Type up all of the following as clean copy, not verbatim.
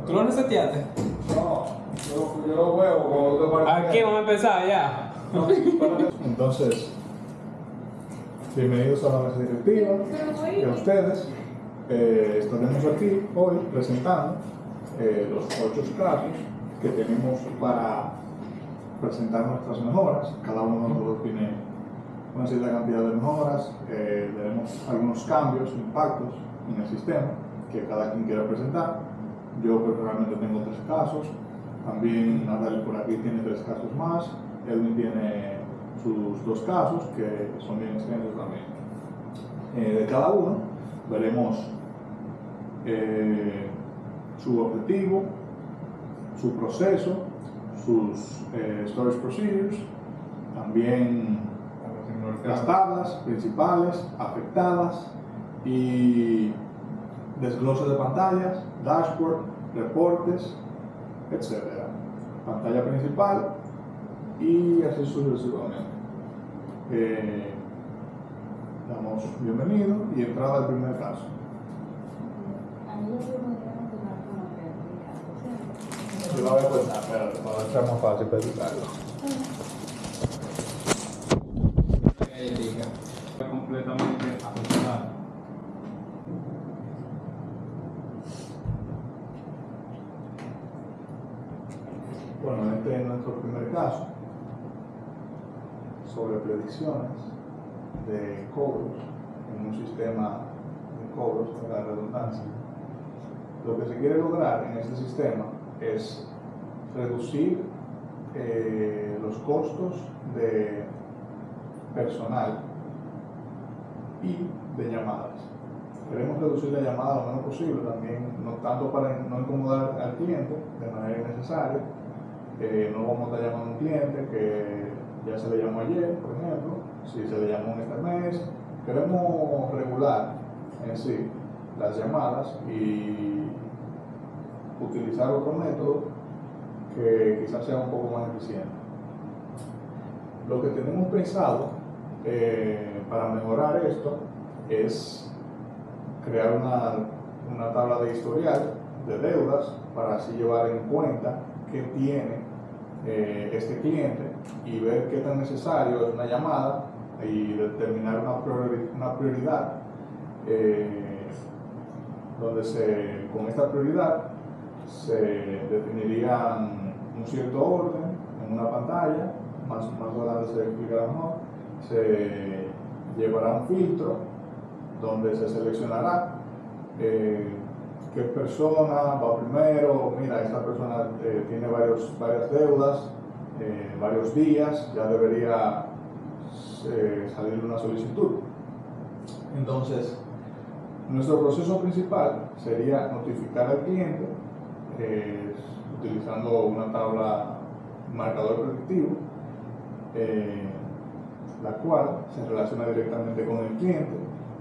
¿Tú lo reseteaste? No, yo lo veo cuando te parece. Aquí vamos a empezar ya. Entonces, bienvenidos a la mesa directiva. Y a ustedes, estaremos aquí hoy presentando los 8 casos que tenemos para presentar nuestras mejoras. Cada uno de nosotros tiene una cierta cantidad de mejoras. Tenemos algunos cambios, impactos en el sistema que cada quien quiera presentar. Yo personalmente tengo 3 casos. También Natalie por aquí tiene 3 casos más. Edwin tiene sus 2 casos que son bien extensos también. De cada uno veremos su objetivo, su proceso, sus storage procedures, también las tablas principales afectadas y desglose de pantallas, dashboard, reportes, etc. Pantalla principal y así sucesivamente. Damos bienvenido y entrada al primer caso. Yo la voy a contar, pero para ser más fácil para explicarlo. Completamente afectada. Bueno, este es nuestro primer caso sobre predicciones de cobros en un sistema de cobros, para la redundancia. Lo que se quiere lograr en este sistema es reducir los costos de personal y de llamadas. Queremos reducir la llamada lo menos posible, también no tanto para no incomodar al cliente de manera innecesaria. No vamos a estar llamando a un cliente que ya se le llamó ayer, por ejemplo, si se le llamó en este mes. Queremos regular en sí las llamadas y utilizar otro método que quizás sea un poco más eficiente. Lo que tenemos pensado para mejorar esto es crear una tabla de historial de deudas para así llevar en cuenta qué tiene este cliente y ver qué tan necesario es una llamada y determinar una prioridad donde con esta prioridad se definirían un cierto orden en una pantalla, más adelante se explicará mejor. Se llevará un filtro donde se seleccionará qué persona va primero. Mira, esta persona tiene varias deudas, varios días, ya debería salir una solicitud. Entonces, nuestro proceso principal sería notificar al cliente utilizando una tabla marcador predictivo, la cual se relaciona directamente con el cliente,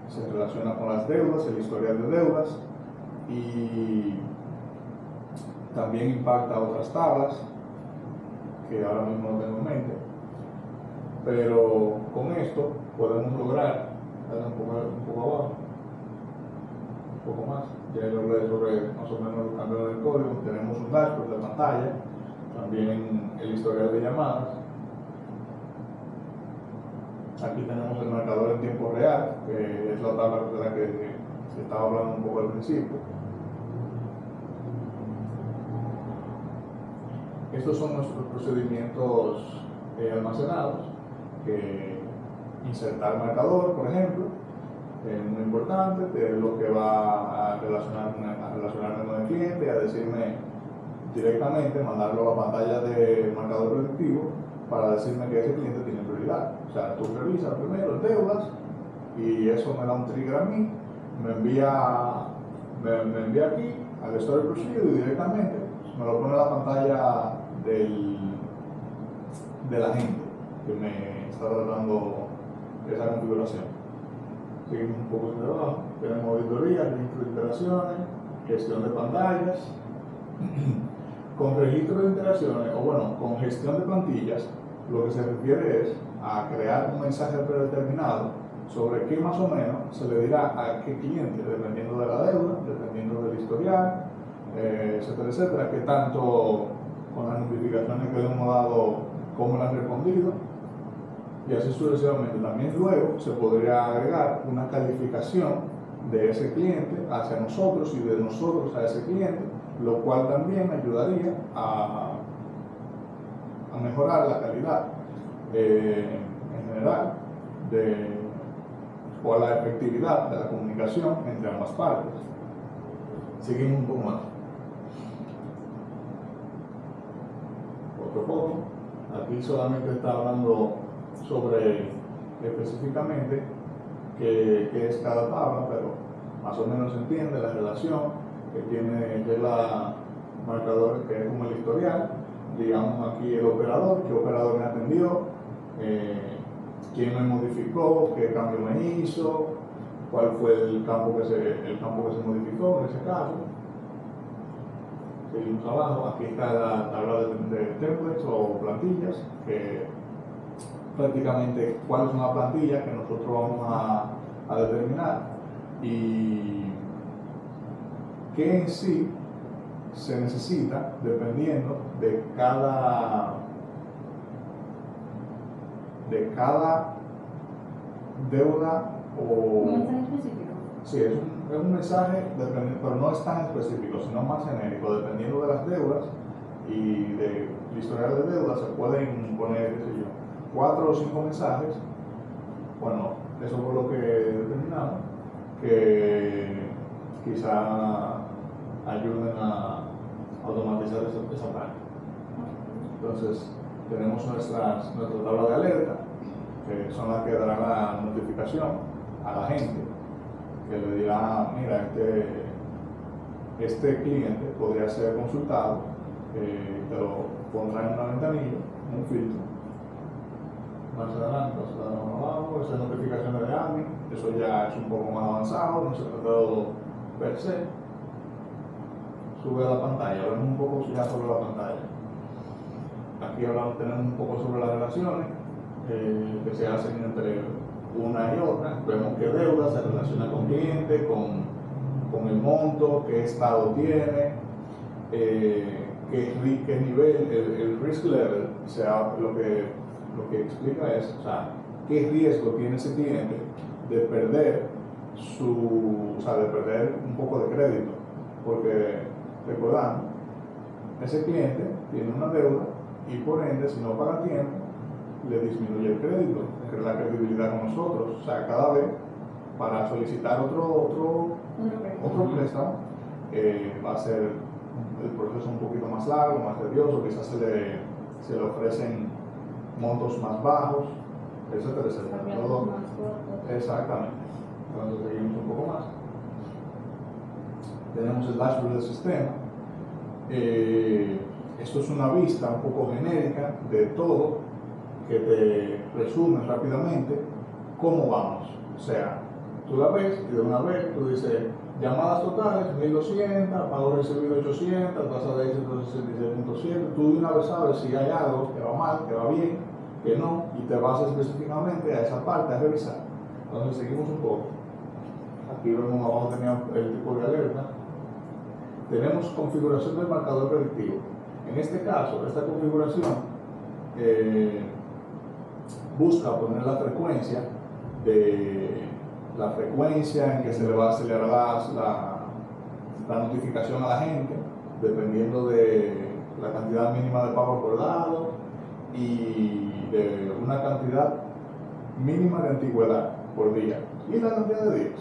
se relaciona con las deudas, el historial de deudas, y también impacta otras tablas que ahora mismo no tengo en mente, pero con esto podemos lograr, un poco abajo, un poco más, ya yo hablé sobre más o menos los cambios del código. Tenemos un dashboard de pantalla, también el historial de llamadas. Aquí tenemos el marcador en tiempo real, que es la tabla de la que se estaba hablando un poco al principio. Estos son nuestros procedimientos almacenados. Insertar marcador, por ejemplo, es muy importante, que es lo que va a relacionarme con el cliente y a decirme directamente, mandarlo a la pantalla de marcador predictivo para decirme que ese cliente tiene prioridad. O sea, tú revisas primero deudas y eso me da un trigger a mí, me envía aquí al storage procedure y directamente me lo pone en la pantalla de la gente que me está tratando esa configuración. Seguimos un poco de abajo, tenemos auditoría, registro de interacciones, gestión de pantallas. Con registro de interacciones, o bueno, con gestión de plantillas, lo que se refiere es a crear un mensaje predeterminado sobre qué más o menos se le dirá a qué cliente, dependiendo de la deuda, dependiendo del historial, etcétera, etcétera, que tanto con las notificaciones que le hemos dado, cómo le han respondido, y así sucesivamente. También luego se podría agregar una calificación de ese cliente hacia nosotros y de nosotros a ese cliente, lo cual también ayudaría a mejorar la calidad en general o a la efectividad de la comunicación entre ambas partes. Seguimos un poco más. Otro poco. Aquí solamente está hablando sobre específicamente qué es cada tabla, pero más o menos se entiende la relación que tiene la marcador, que es como el historial. Digamos aquí el operador, qué operador me atendió, quién me modificó, qué cambio me hizo, cuál fue el campo que se modificó en ese caso. Seguimos abajo, aquí está la tabla de templates o plantillas, que prácticamente cuáles son las plantillas que nosotros vamos a determinar y qué en sí se necesita dependiendo de cada deuda o... ¿Un mensaje específico? Sí, es un mensaje, pero no es tan específico, sino más genérico, dependiendo de las deudas y del historial de deudas se pueden poner, qué sé yo, 4 o 5 mensajes. Bueno, eso fue lo que determinamos, que quizá ayuden a automatizar esa parte. Entonces, tenemos nuestra tabla de alerta, que son las que darán la notificación a la gente, que le dirá, mira, este cliente podría ser consultado, te lo pondrá en una ventanilla, en un filtro. Más adelante, abajo, esas notificaciones de admin, eso ya es un poco más avanzado, no se trata de per se. Sube a la pantalla, vemos un poco ya sobre la pantalla. Aquí tenemos un poco sobre las relaciones que se hacen entre una y otra. Vemos qué deuda se relaciona con cliente, con el monto, qué estado tiene, qué nivel, el risk level, o sea, lo que explica es, o sea, qué riesgo tiene ese cliente de perder de perder un poco de crédito, porque recordando, ese cliente tiene una deuda y por ende, si no paga a tiempo, le disminuye el crédito, que es la credibilidad con nosotros. O sea, cada vez para solicitar otro préstamo va a ser el proceso un poquito más largo, más tedioso, quizás se le ofrecen montos más bajos, etcétera, etcétera. Todo, exactamente. Entonces seguimos un poco más. Tenemos el dashboard del sistema. Esto es una vista un poco genérica de todo, que te resume rápidamente cómo vamos. O sea, tú la ves y de una vez tú dices, llamadas totales 1200, pago recibido 800, tasa de éxito 66.7. Tú de una vez sabes si hay algo que va mal, que va bien, que no, y te vas específicamente a esa parte a revisar. Entonces seguimos un poco. Aquí vemos abajo tenemos el tipo de alerta. Tenemos configuración del marcador predictivo. En este caso, esta configuración busca poner la frecuencia en que se le va a acelerar la notificación a la gente, dependiendo de la cantidad mínima de pago acordado y de una cantidad mínima de antigüedad por día y la cantidad de días.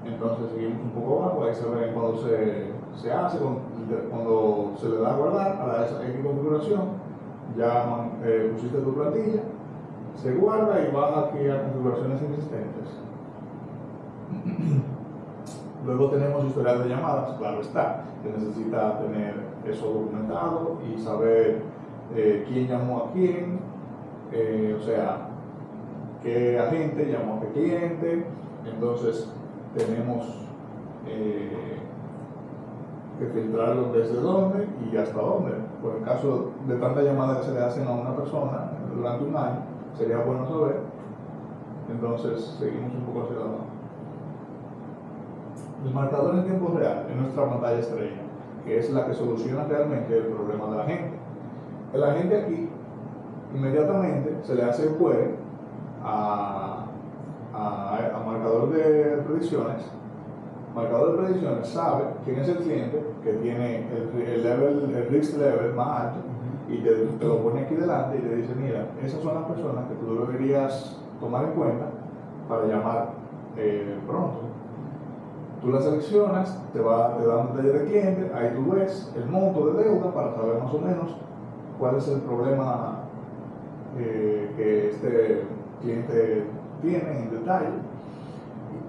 Entonces seguimos un poco abajo, ahí se ve cuando se hace, cuando se le da a guardar a la X configuración, ya pusiste tu plantilla, se guarda y vas aquí a configuraciones existentes. Luego tenemos historial de llamadas, claro está, que necesita tener eso documentado y saber quién llamó a quién, o sea, qué agente llamó a qué cliente. Entonces tenemos que filtrarlo desde dónde y hasta dónde. Por el caso de tantas llamadas que se le hacen a una persona durante un año, sería bueno saber. Entonces seguimos un poco hacia abajo. El marcador en tiempo real es nuestra pantalla estrella. que es la que soluciona realmente el problema de la gente. El agente aquí inmediatamente se le hace el query a marcador de predicciones. Marcador de predicciones sabe quién es el cliente que tiene el risk level más alto y te lo pone aquí delante y te dice, mira, esas son las personas que tú deberías tomar en cuenta para llamar pronto. Tú las seleccionas, te da un detalle de cliente, ahí tú ves el monto de deuda para saber más o menos cuál es el problema que este cliente tiene en detalle.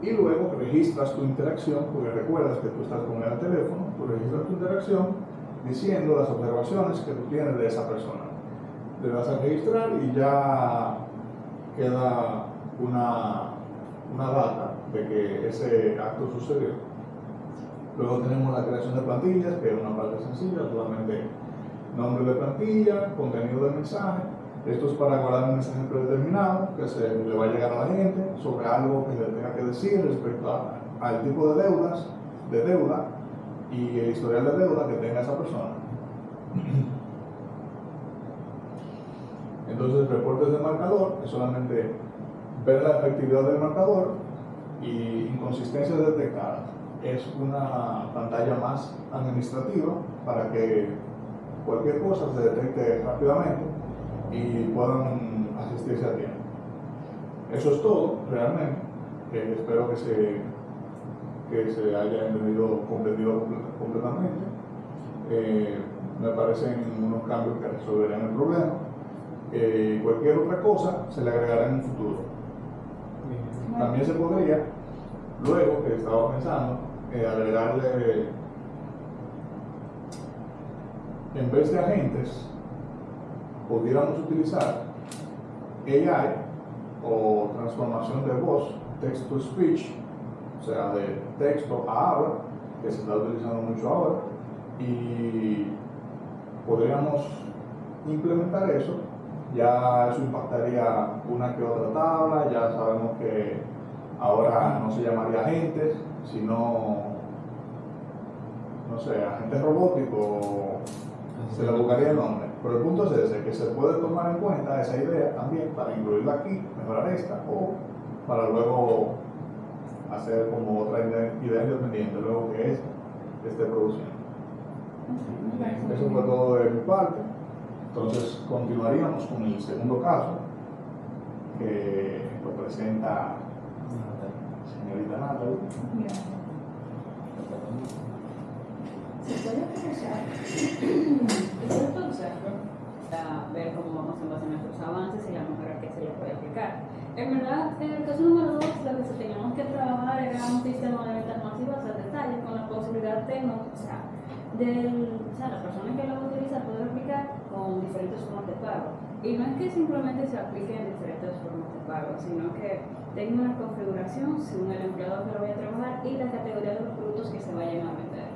Y luego registras tu interacción, porque recuerdas que tú estás con él al teléfono, tú registras tu interacción diciendo las observaciones que tú tienes de esa persona. Le das a registrar y ya queda una data de que ese acto sucedió. Luego tenemos la creación de plantillas, que es una parte sencilla, solamente nombre de plantilla, contenido del mensaje. Esto es para guardar un mensaje predeterminado que le va a llegar a la gente sobre algo que le tenga que decir respecto al tipo de deuda y el historial de deuda que tenga esa persona. Entonces, reportes de marcador es solamente ver la efectividad del marcador y inconsistencias detectadas. Es una pantalla más administrativa para que cualquier cosa se detecte rápidamente y puedan asistirse a tiempo. Eso es todo, realmente. Espero que se haya comprendido completamente. Me parecen unos cambios que resolverían el problema. Cualquier otra cosa se le agregará en un futuro. También se podría, luego que estaba pensando, agregarle, en vez de agentes, pudiéramos utilizar AI o transformación de voz, text to speech, o sea, de texto a habla, que se está utilizando mucho ahora, y podríamos implementar eso. Ya eso impactaría una que otra tabla, ya sabemos que ahora no se llamaría agentes, sino, no sé, agente robótico, se le buscaría el nombre. Pero el punto es ese, que se puede tomar en cuenta esa idea también para incluirla aquí, mejorar esta, o para luego hacer como otra idea independiente, luego que esta esté produciendo. Eso fue todo de mi parte. Entonces continuaríamos con el segundo caso, que lo presenta señorita Natalie. Se puede aprovechar este consejo para ver cómo vamos en base a nuestros avances y la mejora que se le puede aplicar. En verdad, en el caso número 2, lo que se teníamos que trabajar era un sistema de ventas masivas al detalle con la posibilidad de la persona que lo utiliza poder aplicar con diferentes formas de pago. Y no es que simplemente se aplique en diferentes formas de pago, sino que tenga una configuración según el empleado que lo vaya a trabajar y la categoría de los productos que se vayan a vender.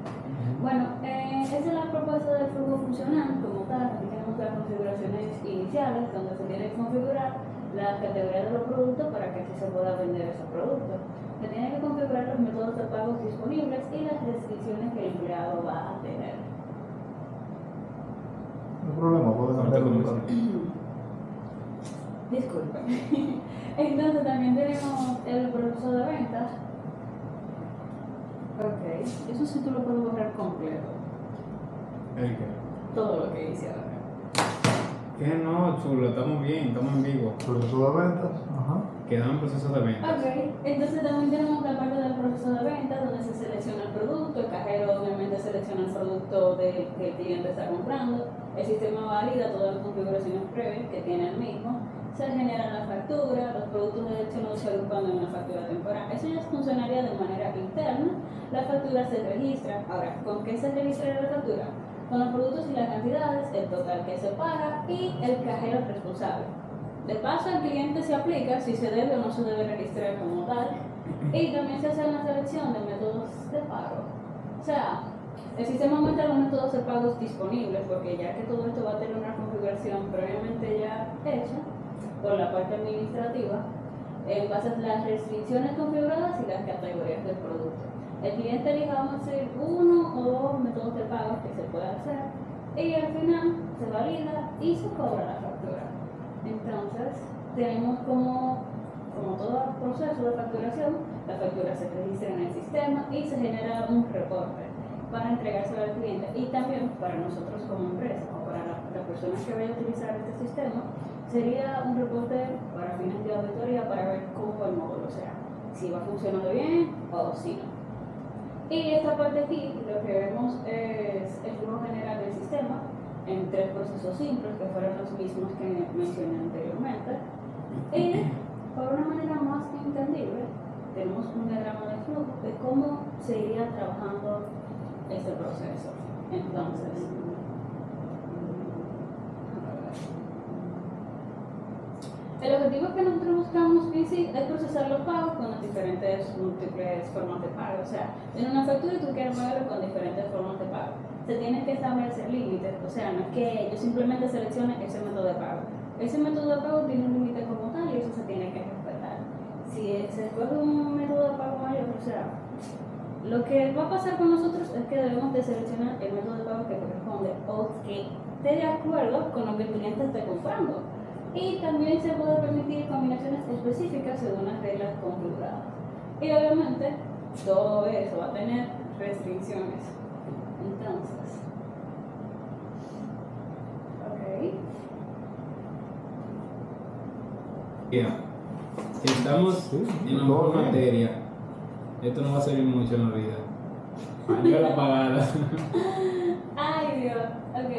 Bueno, esa es la propuesta del flujo funcional como tal. Aquí tenemos las configuraciones iniciales donde se tiene que configurar la categoría de los productos para que así se pueda vender ese producto. Se tiene que configurar los métodos de pago disponibles y las restricciones que el empleado va a tener. No hay problema, puedes hacerlo. Disculpen. Entonces también tenemos el proceso de ventas. Ok, eso sí tú lo puedes borrar completo. ¿El qué? Todo lo que hice ahora. Que no, chulo, estamos bien, estamos en vivo. Proceso de ventas. Ajá. Quedamos en proceso de ventas. Ok, entonces también tenemos la parte del proceso de ventas donde se selecciona el producto, el cajero obviamente selecciona el producto que el cliente está comprando, el sistema valida todas las configuraciones previas que tiene el mismo, se genera la factura, los productos de hecho no se agrupan en una factura temporal. Eso ya funcionaría de manera interna, la factura se registra. Ahora, ¿con qué se registra la factura? Con los productos y las cantidades, el total que se paga y el cajero responsable. De paso, el cliente se aplica si se debe o no se debe registrar como tal, y también se hace una selección de métodos de pago. O sea, el sistema muestra los métodos de pago disponibles, porque ya que todo esto va a tener una configuración previamente ya hecha por la parte administrativa, en base a las restricciones configuradas y las categorías del producto. El cliente elija, vamos a decir, uno o dos métodos de pago que se puede hacer y al final se valida y se cobra la factura. Entonces, tenemos como todo proceso de facturación, la factura se registra en el sistema y se genera un reporte para entregárselo al cliente y también para nosotros como empresa o para las personas que vayan a utilizar este sistema sería un reporte para fines de auditoría para ver cómo va el módulo, o sea, si va funcionando bien o si no. Y esta parte aquí lo que vemos es el flujo general del sistema en 3 procesos simples que fueron los mismos que mencioné anteriormente. Y por una manera más entendible, tenemos un diagrama de flujo de cómo se iría trabajando este proceso. Entonces, el objetivo que nosotros buscamos en sí es procesar los pagos con las múltiples formas de pago. O sea, en una factura tú quieres pagarlo con diferentes formas de pago. Se tienen que establecer límites, o sea, no es que yo simplemente seleccione ese método de pago. Ese método de pago tiene un límite como tal y eso se tiene que respetar. Si se escoge un método de pago mayor, o sea, lo que va a pasar con nosotros es que debemos de seleccionar el método de pago que corresponde o que esté de acuerdo con lo que el cliente esté comprando. Y también se puede permitir combinaciones específicas según las reglas configuradas. Y obviamente todo eso va a tener restricciones. Entonces, ok. Ya. Estamos en una materia. Esto no va a servir mucho en la vida. Año la pagada. Ay Dios, ok.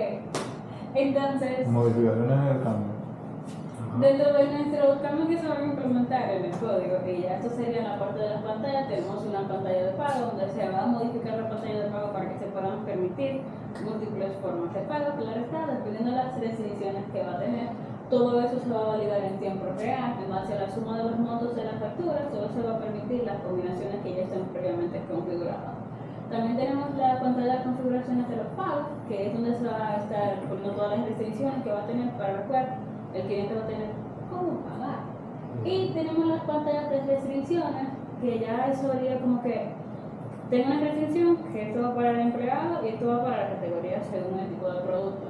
Entonces, Modificaciones en el cambio. dentro de nuestros cambios que se van a implementar en el código, y ya esto sería en la parte de las pantallas, tenemos una pantalla de pago donde se va a modificar la pantalla de pago para que se puedan permitir múltiples formas de pago, claro está, dependiendo de las definiciones que va a tener. Todo eso se va a validar en tiempo real, en base a la suma de los montos de las facturas, solo se va a permitir las combinaciones que ya estén previamente configuradas. También tenemos la pantalla de configuraciones de los pagos, que es donde se va a estar poniendo todas las restricciones que va a tener para la cual el cliente va a tener cómo pagar. Y tenemos las pantallas de restricciones, que ya eso haría como que tengo una restricción, que esto va para el empleado y esto va para la categoría según el tipo de producto.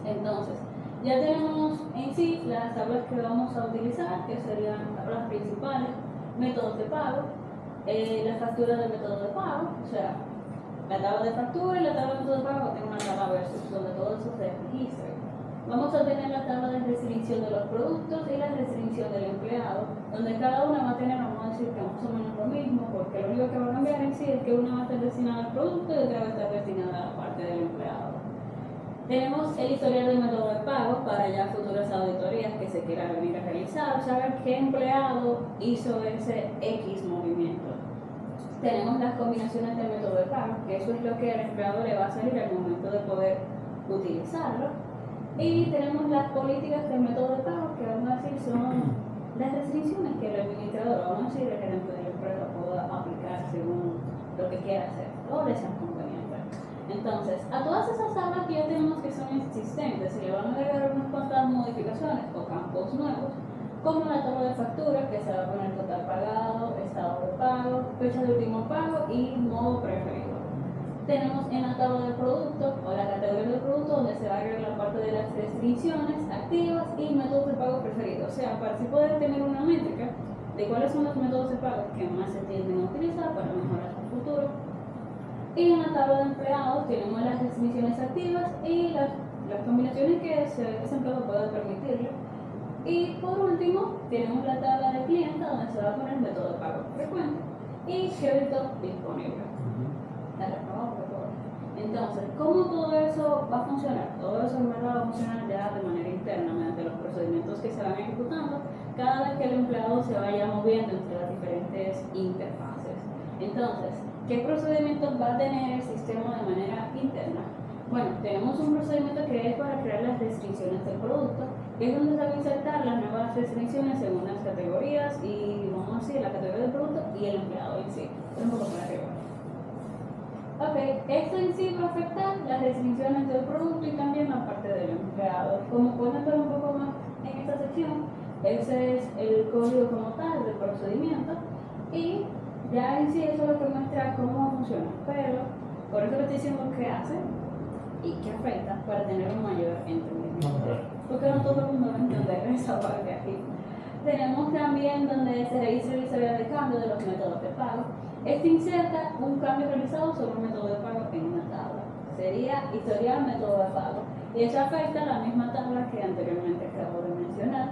Entonces, ya tenemos en sí las tablas que vamos a utilizar, que serían tablas principales, métodos de pago, la factura del método de pago, o sea, la tabla de factura y la tabla de método de pago tienen una tabla versus, donde todo eso se registra. Vamos a tener la tabla de restricción de los productos y la restricción del empleado, donde cada una va a tener, vamos a decir que más o menos lo mismo, porque lo único que va a cambiar en sí es que una va a estar destinada al producto y otra va a estar destinada a la parte del empleado. Tenemos el historial del método de pago para ya futuras auditorías que se quieran venir a realizar, saber qué empleado hizo ese X movimiento. Tenemos las combinaciones del método de pago, que eso es lo que al empleado le va a salir al momento de poder utilizarlo. Y tenemos las políticas del método de pago, que vamos a decir son las restricciones que el administrador, vamos a decir, el gerente de la empresa pueda aplicar según lo que quiera hacer o le sea conveniente. Entonces, a todas esas tablas que ya tenemos que son existentes, se le van a agregar unas cuantas modificaciones o campos nuevos, como la tabla de factura, que se va a poner total pagado, estado de pago, fecha de último pago y modo preferido. Tenemos en la tabla del producto o la categoría del producto donde se va a agregar la parte de las restricciones activas y métodos de pago preferidos. O sea, para así poder tener una métrica de cuáles son los métodos de pago que más se tienden a utilizar para mejorar su futuro. Y en la tabla de empleados tenemos las restricciones activas y las combinaciones que ese empleado puede permitirle. Y por último, tenemos la tabla de cliente donde se va a poner método de pago frecuente y crédito disponible. Entonces, ¿cómo todo eso va a funcionar? Todo eso en verdad va a funcionar ya de manera interna mediante los procedimientos que se van ejecutando cada vez que el empleado se vaya moviendo entre las diferentes interfaces. Entonces, ¿qué procedimientos va a tener el sistema de manera interna? Bueno, tenemos un procedimiento que es para crear las restricciones del producto, que es donde se van a insertar las nuevas restricciones según las categorías y, vamos a decir, la categoría del producto y el empleado en sí. Un poco para arriba. Ok, esto en sí va a afectar las restricciones del producto y también la parte del empleado. Como pueden ver un poco más en esta sección, ese es el código como tal del procedimiento y Ya en sí eso es lo que muestra cómo funciona, pero por eso le estoy diciendo qué hace y qué afecta para tener un mayor entendimiento. Porque no todo el mundo va a entender esa parte aquí. Tenemos también donde se realiza el historial de cambio de los métodos de pago. Este inserta un cambio realizado sobre un método de pago en una tabla. Sería historial método de pago. Y eso afecta a la misma tabla que anteriormente acabo de mencionar.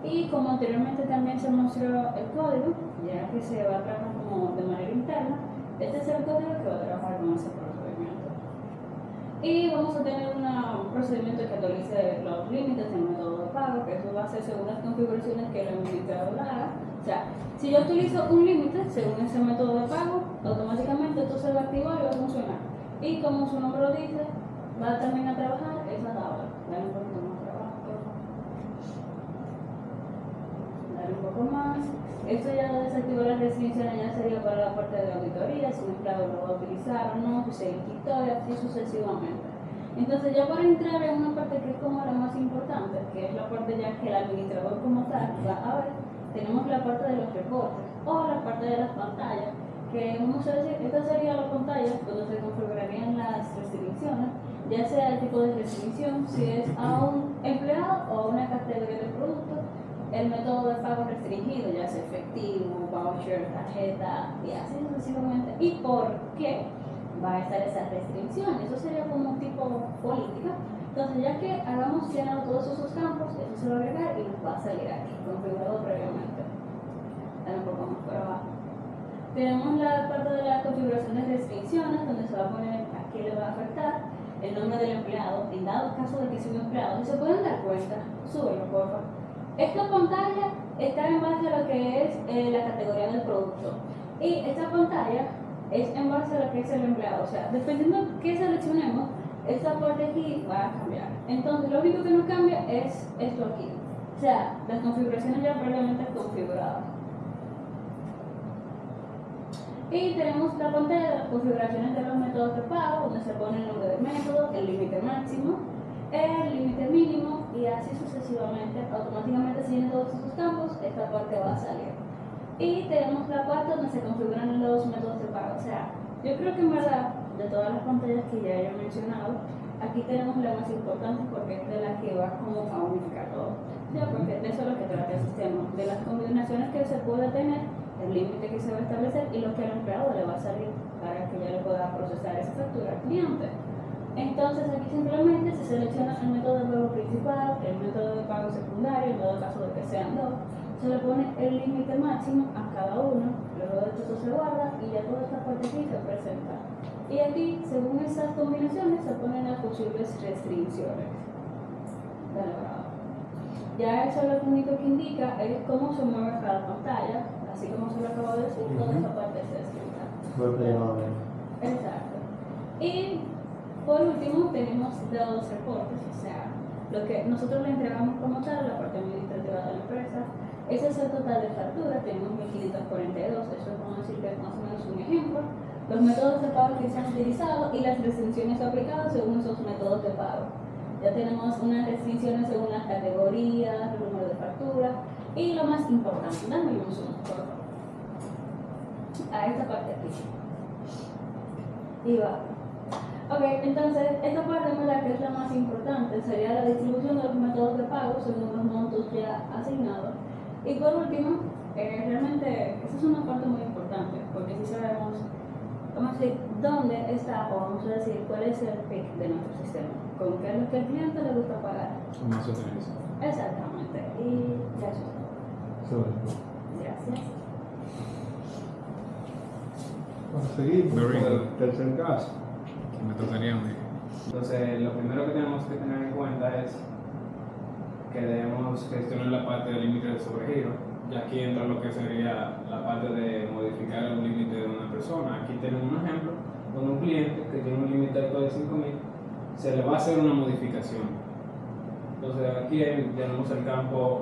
Y como anteriormente también se mostró el código, ya que se va a trabajar como de manera interna, este es el código que va a trabajar con ese procedimiento. Y vamos a tener un procedimiento que actualice los límites del método de pago, que eso va a ser según las configuraciones que el administrador haga. O sea, si yo utilizo un límite según ese método de pago, automáticamente esto se va a activar y va a funcionar. Y como su nombre lo dice, va también a trabajar esa tabla. Dale un poquito más trabajo, por favor. Dale un poco más. Esto ya de desactivar las restricciones ya sería para la parte de auditoría, si un empleado lo va a utilizar o no, si se quitó y así sucesivamente. Entonces ya para entrar en una parte que es como la más importante, que es la parte ya que el administrador como tal va a ver, tenemos la parte de los reportes o la parte de las pantallas, que vamos a decir, esta sería la pantalla donde se configurarían las restricciones, ya sea el tipo de restricción, si es a un empleado o a una categoría de producto, el método de pago restringido, ya sea efectivo, voucher, tarjeta y así sucesivamente, y por qué va a estar esa restricción. Eso sería como un tipo política. Entonces, ya que hagamos llenado todos esos campos, eso se va a agregar y nos va a salir aquí, configurado previamente. Dale un poco más por abajo. Tenemos la parte de la configuración de restricciones, donde se va a poner a qué le va a afectar, el nombre del empleado, en dado caso de que sea un empleado. Si se pueden dar cuenta, súbelo por favor. Esta pantalla está en base a lo que es la categoría del producto. Y esta pantalla es en base a lo que es el empleado. O sea, dependiendo de qué seleccionemos, esta parte aquí va a cambiar. Entonces, lo único que no cambia es esto aquí. O sea, las configuraciones ya previamente configuradas. Y tenemos la pantalla de las configuraciones de los métodos de pago, donde se pone el nombre del método, el límite máximo, el límite mínimo y así sucesivamente. Automáticamente si en todos esos campos, esta parte va a salir. Y tenemos la parte donde se configuran los métodos de pago. O sea, yo creo que en verdad, de todas las pantallas que ya he mencionado, aquí tenemos la más importante porque es de la que va como a unificar todo. Ya, porque de eso es lo que trata el sistema, de las combinaciones que se puede tener, el límite que se va a establecer y lo que al empleado le va a salir para que ya le pueda procesar esa factura al cliente. Entonces aquí simplemente se selecciona el método de pago principal, el método de pago secundario, en todo caso de que sean dos, se le pone el límite máximo a cada uno, luego de esto se guarda y ya toda esta parte aquí se presenta. Y aquí, según esas combinaciones, se ponen las posibles restricciones. Dale, bravo. Ya eso lo único que indica es cómo se mueve cada pantalla, así como se lo acabo de decir, toda esa parte se escrita. Exacto. Y por último tenemos los reportes, o sea, lo que nosotros le entregamos como tal a la parte administrativa de la empresa. Ese es el total de facturas, tenemos 1542, eso es como decir que es más o menos un ejemplo. Los métodos de pago que se han utilizado y las restricciones aplicadas según esos métodos de pago. Ya tenemos unas restricciones según las categorías, el número de facturas y lo más importante, dame un zoom, por favor, a esta parte aquí. Y va. Ok, entonces esta parte es la que es la más importante, sería la distribución de los métodos de pago según los montos ya asignados. Y por último, realmente esa es una parte muy importante, porque si sabemos, vamos a decir, dónde está, o vamos a decir, cuál es el pick de nuestro sistema, con qué es lo que al cliente le gusta pagar. Más utiliza. Exactamente, y gracias. Gracias. Vamos a seguir con Very el good. tercer caso. Me tocaría a mí. Entonces, lo primero que tenemos que tener en cuenta es que debemos gestionar la parte del límite de sobregiro. Y aquí entra lo que sería la parte de modificar el límite de una persona. Aquí tenemos un ejemplo donde un cliente que tiene un límite alto de 5.000 se le va a hacer una modificación. Entonces, aquí tenemos el campo,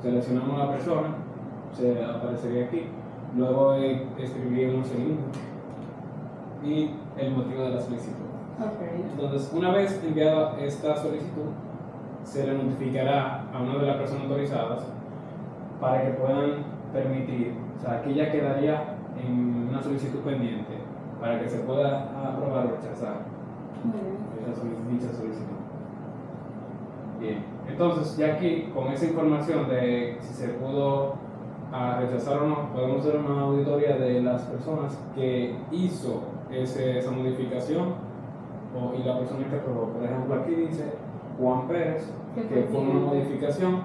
seleccionamos a la persona, se aparecería aquí. Luego escribiríamos el límite y el motivo de la solicitud. Okay. Entonces, una vez enviada esta solicitud, se le notificará a una de las personas autorizadas para que puedan permitir, o sea, aquí ya quedaría en una solicitud pendiente para que se pueda aprobar o rechazar dicha solicitud. Bien, entonces ya aquí con esa información de si se pudo rechazar o no, podemos hacer una auditoría de las personas que hizo esa modificación y la persona que aprobó. Por ejemplo, aquí dice Juan Pérez, que fue una modificación,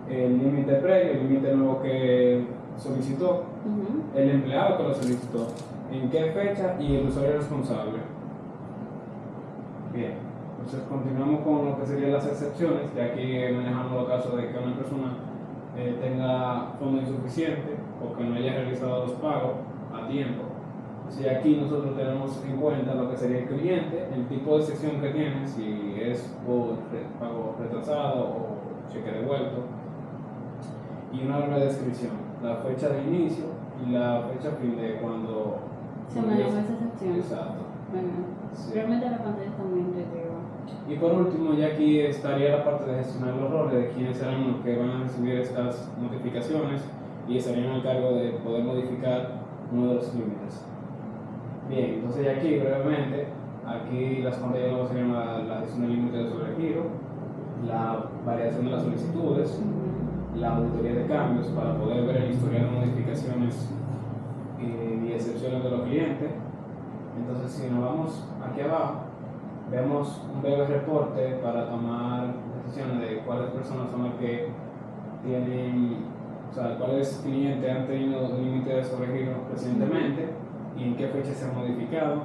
el límite previo, el límite nuevo que solicitó, el empleado que lo solicitó, en qué fecha y el usuario responsable. Bien, entonces continuamos con lo que serían las excepciones, ya aquí manejamos los casos de que una persona tenga fondo insuficiente o que no haya realizado los pagos a tiempo. Si aquí nosotros tenemos en cuenta lo que sería el cliente, el tipo de sección que tiene, si es por pago retrasado o cheque devuelto, y una breve descripción, la fecha de inicio y la fecha fin de cuando se maneja esa sección. Exacto. Bueno, Sí. realmente la pantalla está muy intuitiva. Y por último, ya aquí estaría la parte de gestionar los roles de quiénes serán los que van a recibir estas notificaciones y estarían al cargo de poder modificar uno de los límites. Bien, entonces ya aquí brevemente, aquí las pantallas nuevas serían la gestión del límite de sobregiro, la variación de las solicitudes, la auditoría de cambios para poder ver el historial de modificaciones y excepciones de los clientes. Entonces si nos vamos aquí abajo, vemos un breve reporte para tomar decisiones de cuáles personas son las que tienen, o sea, cuáles clientes han tenido un límite de sobregiro recientemente y en qué fecha se han modificado.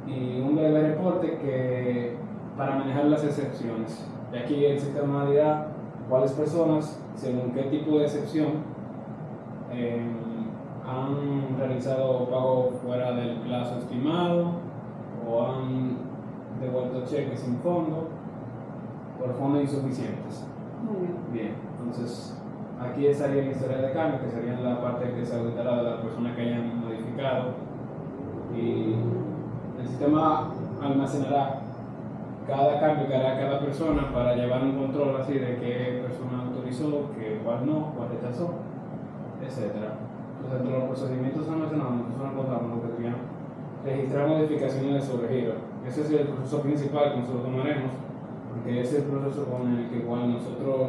Y un breve reporte que para manejar las excepciones. Y aquí el sistema dirá cuáles personas, según qué tipo de excepción, han realizado pago fuera del plazo estimado o han devuelto cheques sin fondo por fondos insuficientes. Muy bien. Bien, entonces aquí estaría la historia de cambio, que sería la parte que se auditará de las personas que hayan modificado, y el sistema almacenará cada cambio que hará cada persona para llevar un control así de qué persona autorizó, cuál no, cuál rechazó, etc. Entonces, entre los procedimientos almacenados, nosotros encontramos lo que sería registrar modificaciones de sobregiro. Ese es el proceso principal que nosotros tomaremos, porque ese es el proceso con el que igual nosotros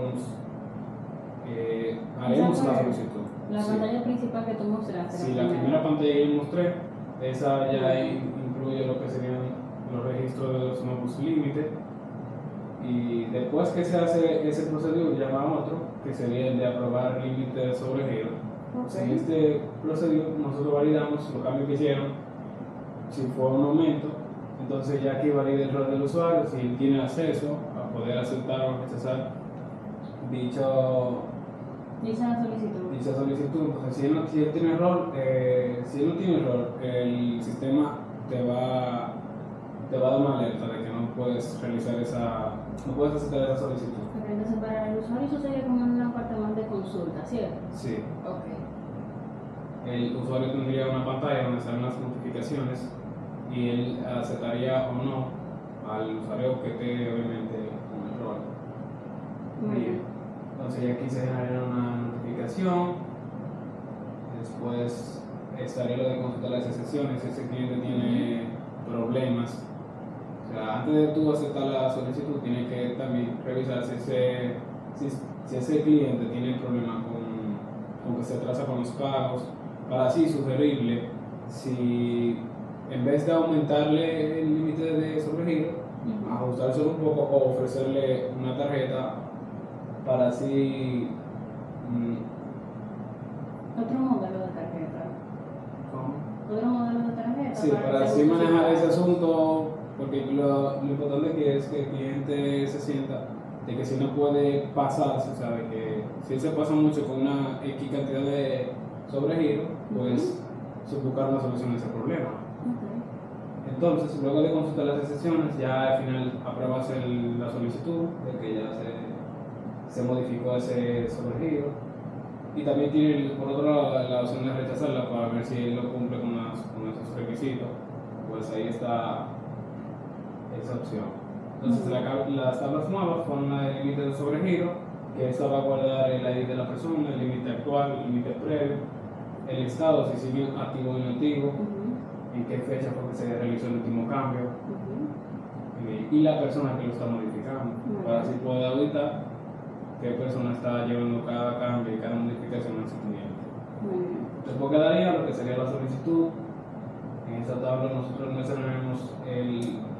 haremos la solicitud. La pantalla principal que tú mostraste. Sí, la primera pantalla que mostré, esa ya incluye lo que serían los registros de los nuevos límites, y después que se hace ese procedimiento llama a otro, que sería el de aprobar el límite de sobregiro. En este procedimiento nosotros validamos los cambios que hicieron, si fue un aumento, entonces ya aquí valida el rol del usuario, si él tiene acceso a poder aceptar o rechazar dicha solicitud. Entonces si él tiene error, si él no tiene error, el sistema te va a dar una alerta de que no puedes realizar no puedes aceptar esa solicitud. Okay, entonces para el usuario eso sería como en una parte más de consulta, ¿cierto? Sí. Ok. El usuario tendría una pantalla donde salen las notificaciones y él aceptaría o no al usuario que esté obviamente con el rol. Muy bien. Entonces aquí se genera una notificación, después estaría lo de consultar las excepciones. Si ese cliente tiene problemas, o sea, antes de tú aceptar la solicitud tienes que también revisar si ese cliente tiene problemas con que se atrasa con los pagos, para así sugerirle si en vez de aumentarle el límite de sobregiro, ajustárselo un poco o ofrecerle una tarjeta para así Otro modelo de tarjeta. ¿cómo? Otro modelo de tarjeta. Sí, para así manejar ese asunto, porque lo importante aquí es que el cliente se sienta de que si no puede pasarse, o sea, de que si él se pasa mucho con una X cantidad de sobregiro, pues buscar una solución a ese problema. Entonces, luego de consultar las excepciones, ya al final apruebas la solicitud de que ya se modificó ese sobregiro, y también tiene por otro lado la opción de rechazarla para ver si él no cumple con esos requisitos. Pues ahí está esa opción. Entonces las tablas nuevas fueron la del límite de sobregiro, que esta va a guardar el ID de la persona, el límite actual, el límite previo, el estado, si sigue activo o inactivo, Ujú, en qué fecha fue que se realizó el último cambio, ujú. y la persona que lo está modificando, Muy para bien. así poder auditar qué persona está llevando cada cambio y cada modificación a su cliente. Muy bien. Después quedaría lo que sería la solicitud. En esta tabla nosotros mencionaremos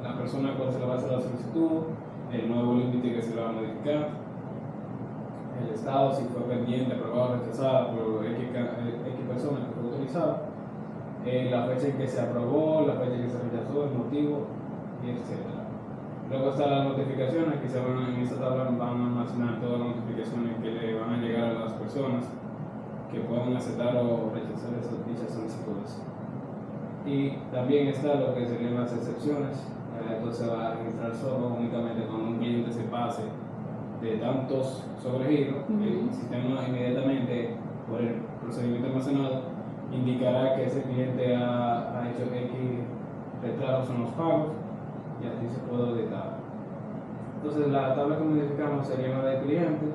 la persona a cual se le va a hacer la solicitud, el nuevo límite que se le va a modificar, el estado, si fue pendiente, aprobado o rechazada por X persona que fue autorizada, la fecha en que se aprobó, la fecha en que se rechazó, el motivo, y etc. Luego están las notificaciones, que en esta tabla van a almacenar todas las notificaciones que le van a llegar a las personas que puedan aceptar o rechazar dichas solicitudes. Y también está lo que serían las excepciones. Esto se va a registrar solo únicamente cuando un cliente se pase de tantos sobregiros. El sistema inmediatamente, por el procedimiento almacenado, indicará que ese cliente ha hecho X retrasos en los pagos y así se puede auditar. Entonces la tabla que modificamos sería la del cliente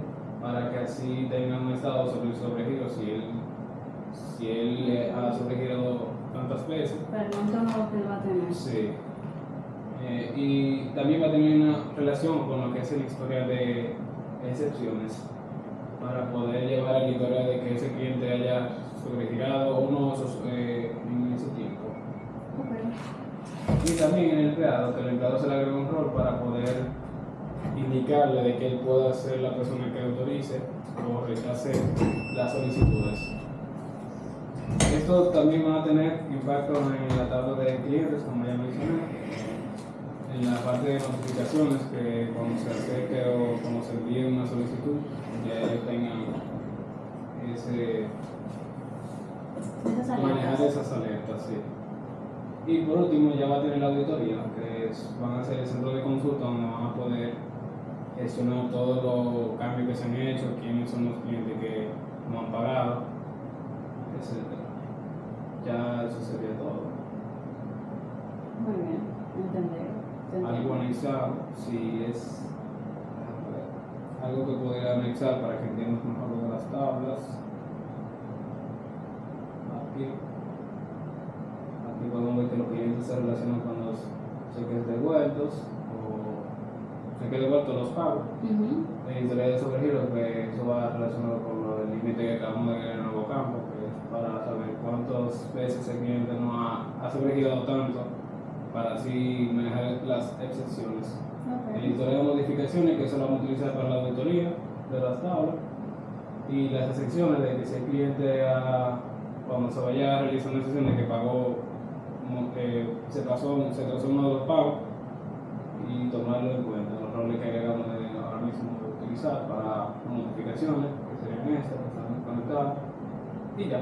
para que así tenga un estado sobre el sobregiro si él ha sobregirado tantas veces. Pero el monto nuevo que él va a tener. Sí. Y también va a tener una relación con lo que es el historial de excepciones para poder llevar el historial de que ese cliente haya sobregirado o no en ese tiempo. Ok. Y también en el empleado, que el empleado se le agrega un rol para poder indicarle de que él pueda ser la persona que autorice o rechace las solicitudes. Esto también va a tener impacto en la tabla de clientes, como ya mencioné, en la parte de notificaciones, que cuando se acerque o cuando se envíe una solicitud, ya ellos tengan manejar esas alertas. Sí. Y por último ya va a tener la auditoría, que van a ser el centro de consulta donde van a poder gestionar todos los cambios que se han hecho, quiénes son los clientes que no han pagado, etc. Ya eso sería todo. Muy bien, entendido. Algo anexado, si es algo que podría anexar para que entiendas mejor lo de las tablas. Aquí podemos ver que los clientes se relacionan con los cheques devueltos o cheques devueltos los pagos. En historia de sobregiro, pues eso va relacionado con lo del límite que acabamos de agregar en el nuevo campo, que es para saber cuántas veces el cliente no ha sobregirado tanto, para así manejar las excepciones. Okay. El historial de modificaciones, que eso lo vamos a utilizar para la auditoría de las tablas, y las excepciones de que si el cliente cuando se vaya a realizar una excepción de que pagó, se atrasó uno de los pagos, y tomarlo en cuenta. Los roles que agregamos ahora mismo utilizar para modificaciones, que serían estas, que están conectadas, y ya.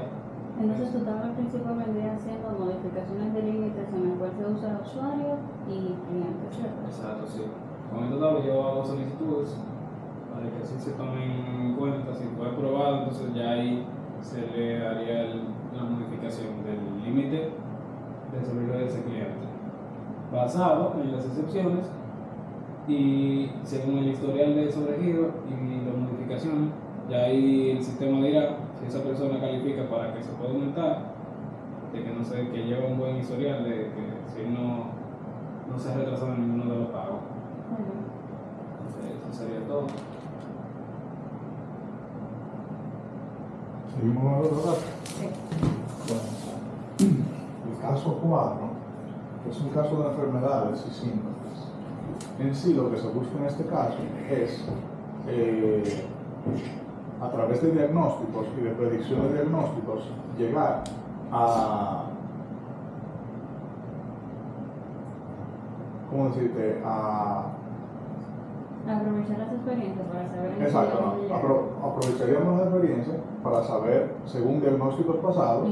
Entonces tu tabla principal vendría siendo modificaciones de límites en el cual se usa usuario y cliente, ¿cierto? Exacto, sí. Con esta tabla yo hago solicitudes para que así se tomen en cuenta. Si fue aprobado, entonces ya ahí se le haría la modificación del límite de sobregiro de ese cliente, basado en las excepciones y según el historial de sobregiro y las modificaciones. Ya ahí el sistema dirá si esa persona califica para que se pueda aumentar, de que no sé, que lleva un buen historial, de que si no se ha retrasado en ninguno de los pagos. Eso sería todo. Seguimos con el otro caso. Sí. Bueno, el caso 4 es un caso de enfermedades y síntomas. En sí, lo que se busca en este caso es, a través de diagnósticos y de predicción de diagnósticos, llegar a, ¿cómo decirte? Aprovechar las experiencias para saber en qué Exacto, dónde llegar. aprovecharíamos la experiencia para saber, según diagnósticos pasados,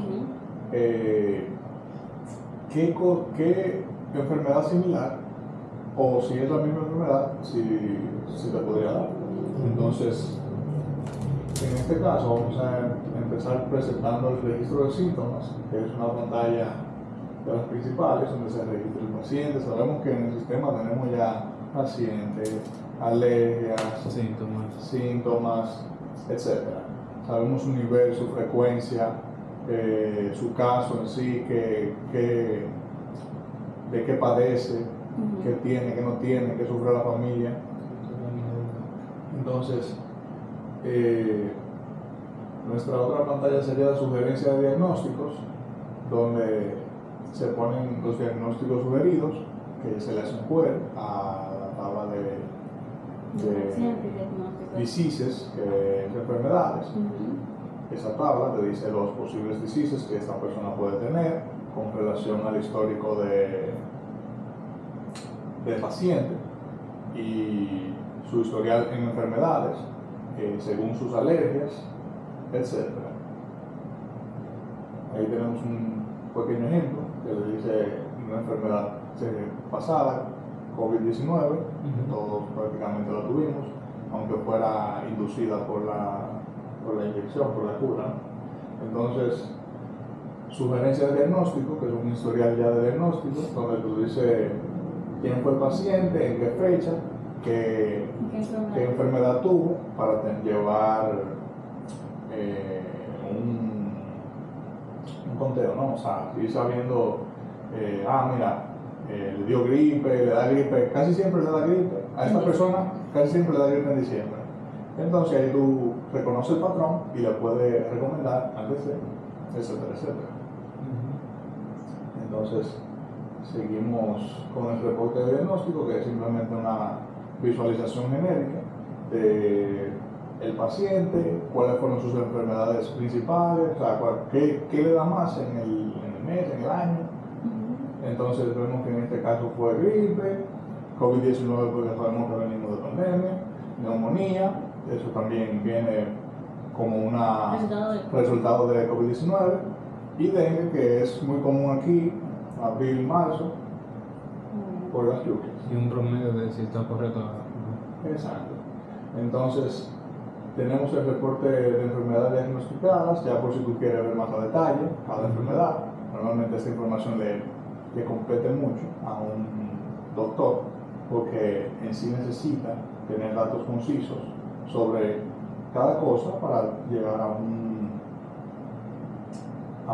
qué enfermedad similar, o si es la misma enfermedad, si te podría dar. Entonces, en este caso vamos a empezar presentando el registro de síntomas, que es una pantalla de las principales donde se registra el paciente. Sabemos que en el sistema tenemos ya pacientes, alergias, Síntomas, etc. Sabemos su nivel, su frecuencia, su caso en sí, de qué padece, qué tiene, qué no tiene, qué sufre la familia. Entonces, nuestra otra pantalla sería la sugerencia de diagnósticos, donde se ponen los diagnósticos sugeridos que se les encuentra a la tabla de diseases, que es enfermedades. Esa tabla te dice los posibles diseases que esta persona puede tener con relación al histórico del paciente y su historial en enfermedades, según sus alergias, etc. Ahí tenemos un pequeño ejemplo que le dice una enfermedad pasada, COVID-19, todos prácticamente la tuvimos, aunque fuera inducida por la inyección, por la cura. Entonces, sugerencia de diagnóstico, que es un historial ya de diagnóstico, donde tú dices quién fue el paciente, en qué fecha, qué enfermedad tuvo, para llevar un conteo, ¿no? O sea, ir sabiendo, mira, le dio gripe, le da gripe, casi siempre le da gripe, a esta persona casi siempre le da gripe en diciembre. Entonces ahí tú reconoces el patrón y le puedes recomendar antes de, etcétera, etcétera. Entonces seguimos con el reporte de diagnóstico, que es simplemente una visualización genérica de el paciente, cuáles fueron sus enfermedades principales, o sea, qué le da más en el mes, en el año. Entonces vemos que en este caso fue gripe, COVID-19 porque sabemos que venimos de pandemia, neumonía, eso también viene como un resultado de COVID-19, y dengue, que es muy común aquí, abril, marzo, por las lluvias. Y un promedio de si está correcto. Exacto. Entonces, tenemos el reporte de enfermedades diagnosticadas, ya por si tú quieres ver más a detalle cada enfermedad. Normalmente esta información le compete mucho a un doctor, porque en sí necesita tener datos concisos sobre cada cosa para llegar a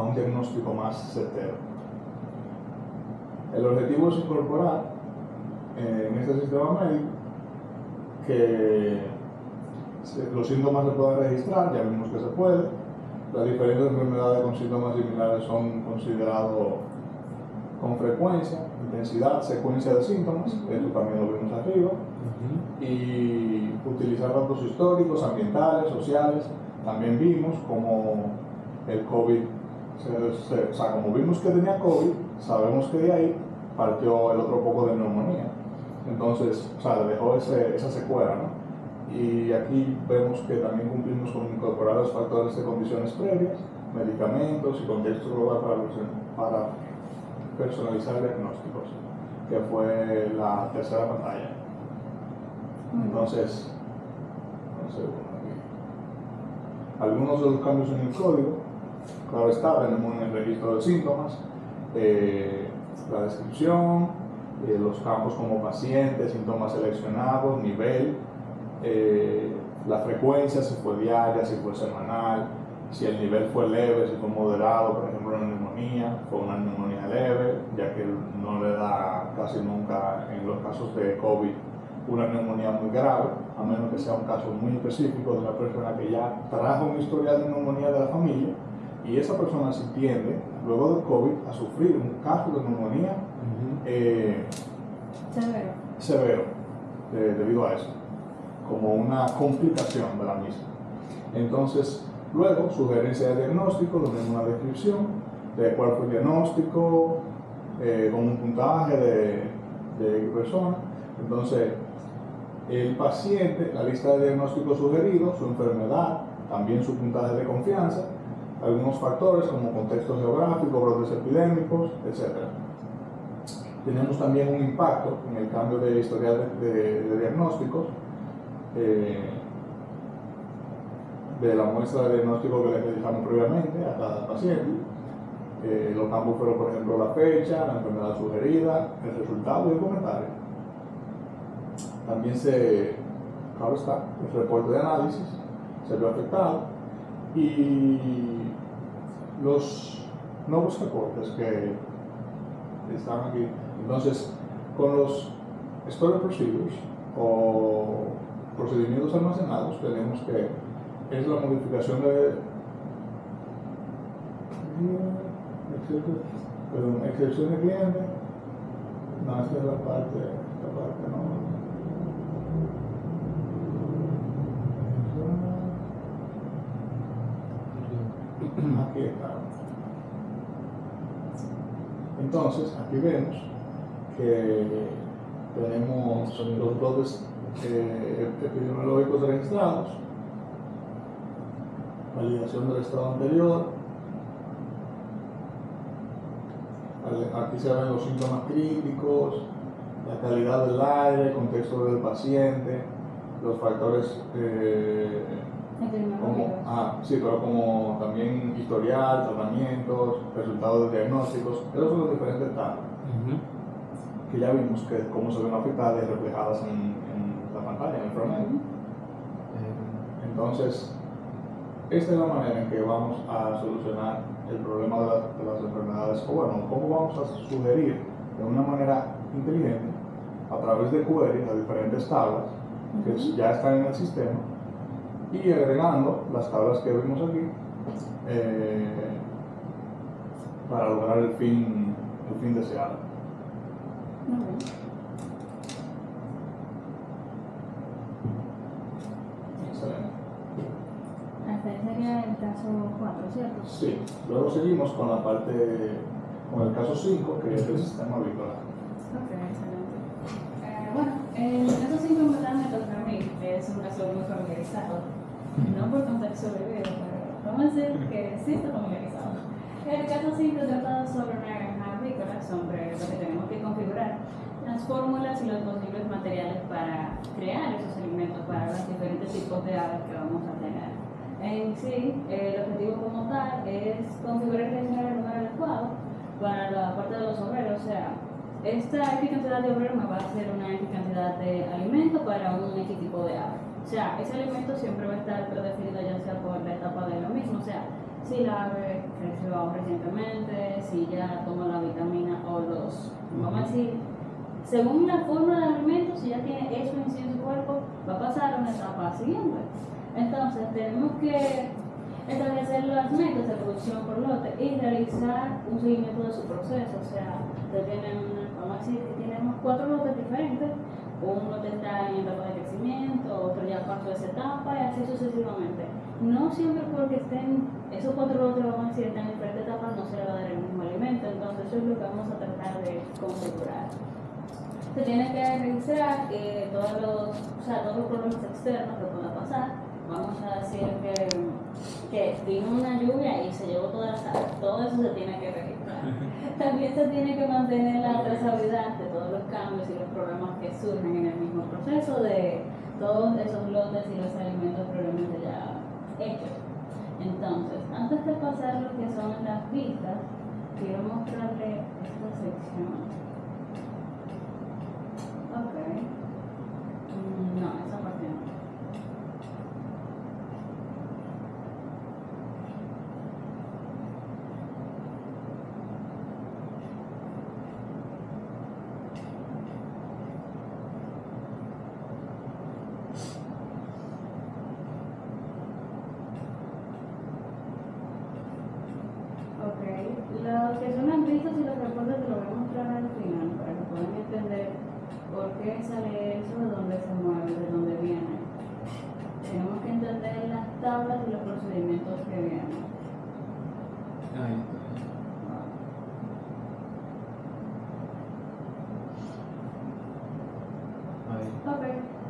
un diagnóstico más certero. El objetivo es incorporar en este sistema médico que los síntomas se puedan registrar, ya vimos que se puede. Las diferentes enfermedades con síntomas similares son considerados con frecuencia, intensidad, secuencia de síntomas, eso también lo vimos arriba. Y utilizar datos históricos, ambientales, sociales. También vimos como el COVID, o sea, como vimos que tenía COVID, sabemos que de ahí partió el otro poco de neumonía. Entonces, o sea, le dejó esa secuela, ¿no? Y aquí vemos que también cumplimos con incorporar los factores de condiciones previas, medicamentos y contexto global para personalizar diagnósticos, que fue la tercera pantalla. Entonces, algunos de los cambios en el código, claro está, tenemos en el registro de síntomas, la descripción, los campos como paciente, síntomas seleccionados, nivel, la frecuencia, si fue diaria, si fue semanal, si el nivel fue leve, si fue moderado, por ejemplo una neumonía, fue una neumonía leve, ya que no le da casi nunca en los casos de COVID una neumonía muy grave, a menos que sea un caso muy específico de una persona que ya trajo un historial de neumonía de la familia, y esa persona sí tiende, luego del COVID, a sufrir un caso de neumonía severo debido a eso, como una complicación de la misma. Entonces, luego, sugerencia de diagnóstico, donde hay una descripción de cuál fue el diagnóstico, con un puntaje de persona. Entonces, el paciente, la lista de diagnósticos sugeridos, su enfermedad, también su puntaje de confianza, algunos factores como contexto geográfico, brotes epidémicos, etc. Tenemos también un impacto en el cambio de historial de diagnósticos, de la muestra de diagnóstico que le realizamos previamente a cada paciente. Los campos fueron, por ejemplo, la fecha, la enfermedad sugerida, el resultado y el comentario. También claro está, el reporte de análisis se vio afectado, y los nuevos reportes que están aquí. Entonces, con los storage procedures o procedimientos almacenados, tenemos que es la modificación de excepción de cliente. No, esa es la parte no. Aquí está. Entonces, aquí vemos que tenemos los brotes epidemiológicos registrados, validación del estado anterior. Aquí se ven los síntomas críticos, la calidad del aire, contexto del paciente, los factores como también historial, tratamientos, resultados de diagnósticos. Esos son los diferentes tablas que ya vimos que cómo se ven afectadas y reflejadas en la pantalla, en el frontend. Entonces, esta es la manera en que vamos a solucionar el problema de las enfermedades, o bueno, cómo vamos a sugerir de una manera inteligente a través de queries a diferentes tablas que ya están en el sistema y agregando las tablas que vimos aquí para lograr el fin deseado. Excelente. Hasta ahí sería el caso 4, ¿cierto? Sí, luego seguimos con el caso 5, que es el sistema avícola. Ok, excelente. Bueno, el caso 5 en verdad me toca a mí, es un caso muy familiarizado, no por contexto vivido, pero vamos a decir que sí está familiarizado. El caso 5 trata sobre una granja avícola, sobre lo que tenemos que configurar, las fórmulas y los posibles materiales para crear esos alimentos para los diferentes tipos de aves que vamos a tener. En sí, el objetivo como tal es configurar y diseñar el lugar adecuado para la parte de los obreros, o sea, esta X cantidad de obreros me va a hacer una X cantidad de alimento para un X tipo de ave. O sea, ese alimento siempre va a estar predefinido ya sea por la etapa de lo mismo, o sea, si la ave creció recientemente, si ya tomó la vitamina o los, vamos a decir, según la fórmula de alimento, si ya tiene eso en sí en su cuerpo, va a pasar a una etapa siguiente. Entonces, tenemos que establecer las metas de producción por lote y realizar un seguimiento de su proceso. O sea, vamos a decir que tenemos 4 lotes diferentes. Un lote está en etapa de crecimiento, otro ya pasó esa etapa y así sucesivamente. No siempre porque estén esos 4 lotes, vamos a decir, están en diferentes etapas, no se le va a dar el mismo alimento. Entonces, eso es lo que vamos a tratar de configurar. Se tiene que registrar todos los problemas externos que puedan pasar. Vamos a decir que vino una lluvia y se llevó toda la sal. Todo eso se tiene que registrar. También se tiene que mantener la trazabilidad de todos los cambios y los problemas que surgen en el mismo proceso de todos esos lotes y los alimentos previamente ya hechos. Entonces, antes de pasar lo que son las vistas, quiero mostrarle esta sección. Ok. No, esa parte no. Los que son las vistas y los reportes te lo voy a mostrar al final para que puedan entender por qué sale eso, de dónde se mueve, de dónde viene. Tenemos que entender las tablas y los procedimientos que vienen. Ahí. Ok,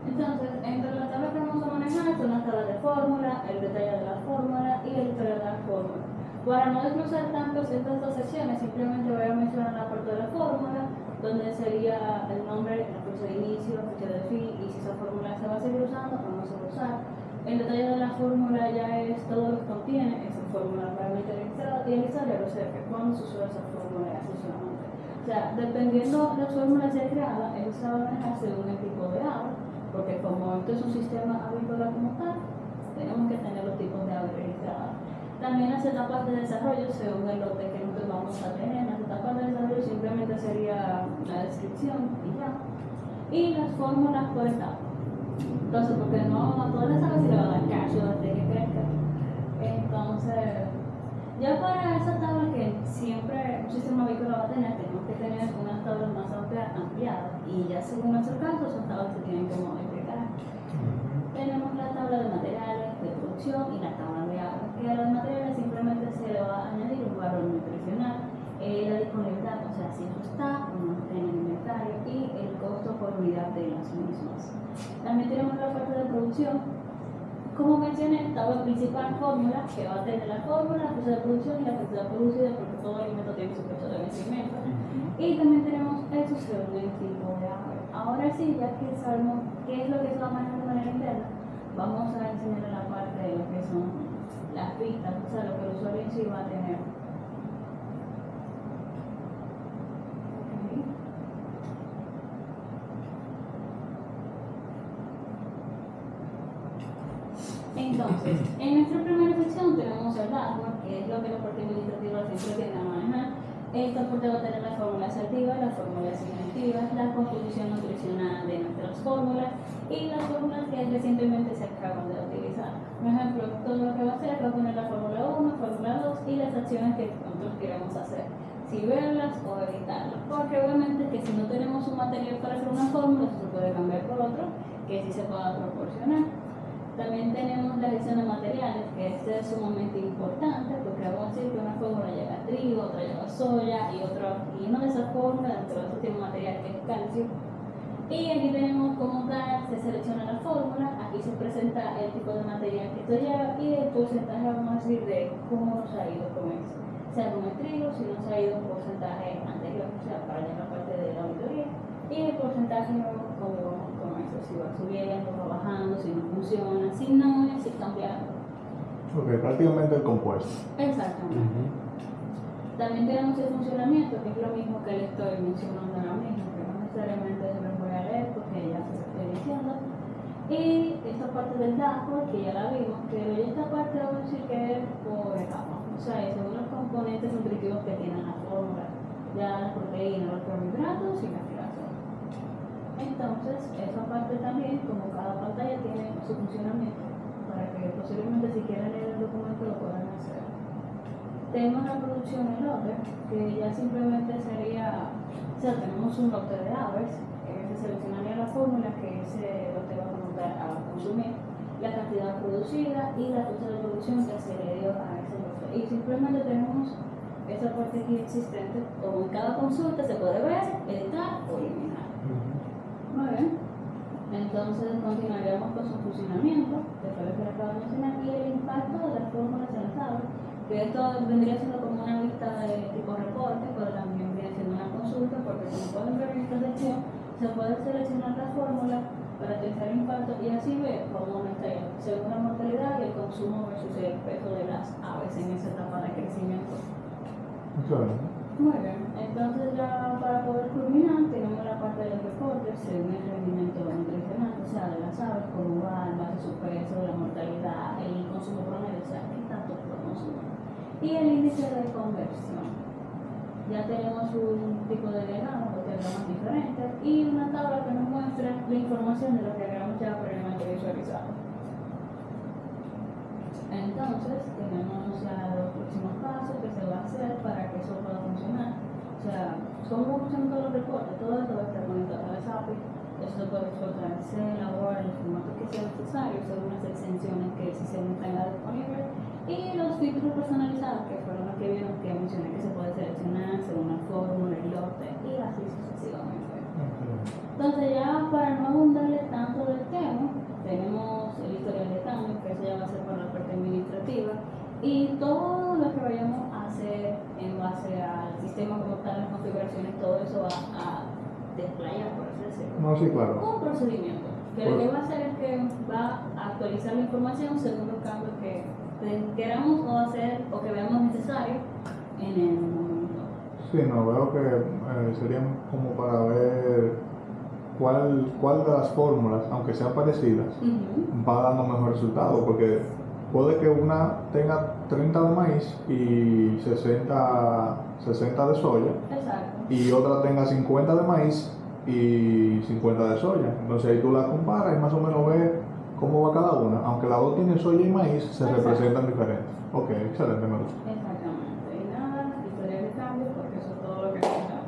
entonces, entre las tablas que vamos a manejar son las tablas de fórmula, el detalle de la fórmula y el historial de la fórmula. Para no desglosar tanto estas dos secciones, simplemente voy a mencionar la parte de la fórmula, donde sería el nombre, la fecha de inicio, la fecha de fin y si esa fórmula se va a seguir usando o no se va a usar. El detalle de la fórmula ya es todo lo que contiene esa fórmula realmente registrada y el historial, o sea, que cuando se usa esa fórmula exclusivamente. O sea, dependiendo de las fórmulas ya creadas, eso se va a manejar según el tipo de ave, porque como esto es un sistema avícola como tal, tenemos que tener los tipos de ave registradas. También las etapas de desarrollo, según el lote que nosotros vamos a tener, las etapas de desarrollo simplemente sería la descripción y ya. Y las fórmulas por etapa. Entonces, porque no a todas las aves se le va a dar cacho desde que crezca. Entonces, ya para esa tabla que siempre un sistema avícola va a tener, tenemos que tener unas tablas más ampliadas. Y ya según nuestro caso, esas tablas se tienen que modificar. Tenemos la tabla de materiales de producción y la tabla de agua, que a los materiales simplemente se le va a añadir un valor nutricional, la disponibilidad, o sea, si eso está o no está en el inventario, y el costo por unidad de las mismas. También tenemos la parte de producción. Como mencioné, tabla principal, fórmula, que va a tener la fórmula, la fecha de producción y la cantidad producida, porque todo alimento tiene su fecha de vencimiento. Y también tenemos eso según el tipo de ave. Ahora sí, ya que sabemos qué es lo que se va a manejar de manera interna, vamos a enseñar la parte de lo que son las pistas, o sea, lo que el usuario en sí va a tener. Entonces, en nuestra primera sección tenemos el dashboard, que es lo que la parte administrativa siempre tiende a manejar. Esta parte va a tener las fórmulas activas, las fórmulas inactivas, la composición nutricional de nuestras fórmulas y las fórmulas que recientemente se acaban de utilizar. Por ejemplo, todo lo que va a hacer va a poner la fórmula 1, fórmula 2 y las acciones que nosotros queremos hacer. Si verlas o evitarlas. Porque obviamente que si no tenemos un material para hacer una fórmula, eso se puede cambiar por otro que sí se pueda proporcionar. También tenemos la gestión de materiales, que este es sumamente importante porque vamos a decir que una fórmula lleva trigo, otra lleva soya y una de esas fórmulas dentro de eso tiene un material que es calcio. Y aquí tenemos como tal, se selecciona la fórmula, aquí se presenta el tipo de material que esto lleva y el porcentaje, vamos a decir, de cómo nos ha ido con eso. Sea con el trigo, si nos ha ido un porcentaje anterior, o sea, para llegar parte de la auditoría, y el porcentaje como con eso, si va subiendo, va bajando, si no funciona, si no, y así cambiando. Ok, prácticamente el compuesto. Exactamente. También tenemos el funcionamiento, que es lo mismo que le estoy mencionando ahora mismo, que no necesariamente les voy a leer porque ya se estoy diciendo. Y esta parte del dashboard, que ya la vimos, pero esta parte vamos a decir que es por etapa, o sea, según los componentes nutritivos que tienen la fórmula, ya las proteínas, los carbohidratos y la grasa. Entonces, esa parte también, como cada pantalla tiene su funcionamiento, para que posiblemente si quieren leer el documento lo puedan hacer. Tenemos la producción en lote, que ya simplemente sería, o sea, tenemos un lote de aves, se seleccionaría la fórmula que ese lote va a comenzar a consumir, la cantidad producida y la fecha de producción que se le dio a ese lote. Y simplemente tenemos esa parte aquí existente, como en cada consulta se puede ver, editar o eliminar. Muy bien. Entonces continuaríamos con su funcionamiento, después de que le acabo de mencionar, y el impacto de las fórmulas en las aves, que esto vendría siendo como una lista de tipo reporte, pero también viene siendo una consulta, porque como pueden ver en esta sección, se puede seleccionar la fórmula para analizar el impacto y así ver cómo está según la mortalidad y el consumo versus el peso de las aves en esa etapa de crecimiento. Claro. Muy bien, entonces ya para poder culminar tenemos la parte de los reportes según el rendimiento nutricional, o sea, de las aves, cómo va en base a su peso, la mortalidad, el consumo promedio, o sea, qué tanto consumo. Y el índice de conversión. Ya tenemos un tipo de diagrama, dos diagramas diferentes, y una tabla que nos muestra la información de los diagramas ya previamente visualizados. Entonces, tenemos ya los próximos pasos que se va a hacer para que eso pueda funcionar. O sea, cómo funcionan todos los reportes, todo esto va a estar conectado a las API. Eso se puede exportar en Excel, Word, en el formato que sea necesario, según las extensiones que el sistema tenga disponibles. Y los filtros personalizados, que fueron los que vieron que mencioné que se puede seleccionar según la fórmula, el lote y así sucesivamente. Entonces, ya para no abundarle tanto del tema, tenemos el historial de cambio, que eso ya va a ser para la parte administrativa, y todo lo que vayamos a hacer en base al sistema como tal, las configuraciones, todo eso va a desplayar, por así decirlo. No, sí, claro. Un procedimiento, que lo que va a hacer es que va a actualizar la información según los cambios que queramos o hacer o que veamos necesario en el momento. Sí, no, veo que serían como para ver cuál de las fórmulas, aunque sean parecidas, va dando mejor resultado, porque puede que una tenga 30 de maíz y 60 de soya, Exacto. y otra tenga 50 de maíz y 50 de soya. Entonces ahí tú la comparas y más o menos ves cómo va cada una. Aunque las dos tienen soya y maíz, se Exacto. representan diferentes. Ok, excelente, me gusta. Exactamente. Y nada, historia de cambio, porque eso es todo lo que necesitamos.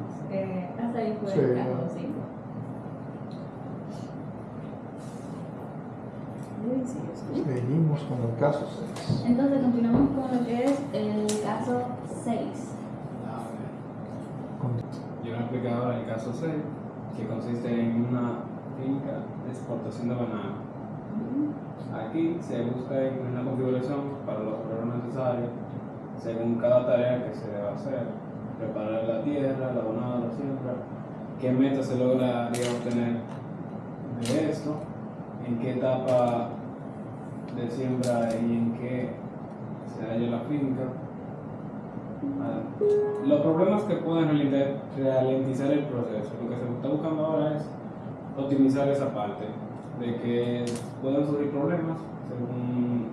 Hasta ahí fue Sí, el ya. caso 5. Seguimos con el caso 6. Entonces continuamos con lo que es el caso 6. Yo me he explicado ahora el caso 6, que consiste en una finca de exportación de banano. Aquí se busca una configuración para los obreros necesarios según cada tarea que se deba hacer: preparar la tierra, la abonado, la siembra, qué meta se lograría obtener de esto, en qué etapa de siembra y en qué se halla la finca. Los problemas que pueden ralentizar el proceso. Lo que se está buscando ahora es optimizar esa parte, de que puedan surgir problemas según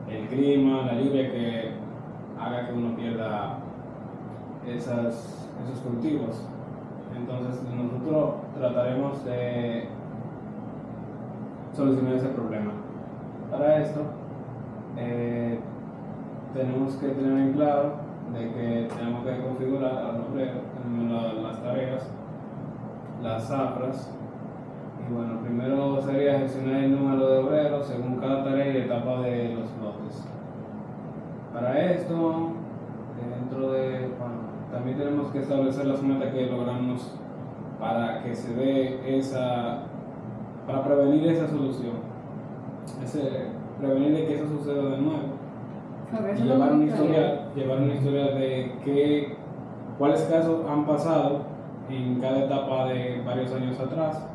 el clima, la lluvia, que haga que uno pierda esos cultivos. Entonces nosotros trataremos de solucionar ese problema. Para esto tenemos que tener en claro de que tenemos que configurar al obrero, tenemos las tareas, las zafras. Y bueno, primero sería gestionar el número de obreros según cada tarea y etapa de los lotes. Para esto, también tenemos que establecer las metas que logramos para que se dé para prevenir esa solución, prevenir de que eso suceda de nuevo. Y llevar un historial de cuáles casos han pasado en cada etapa de varios años atrás.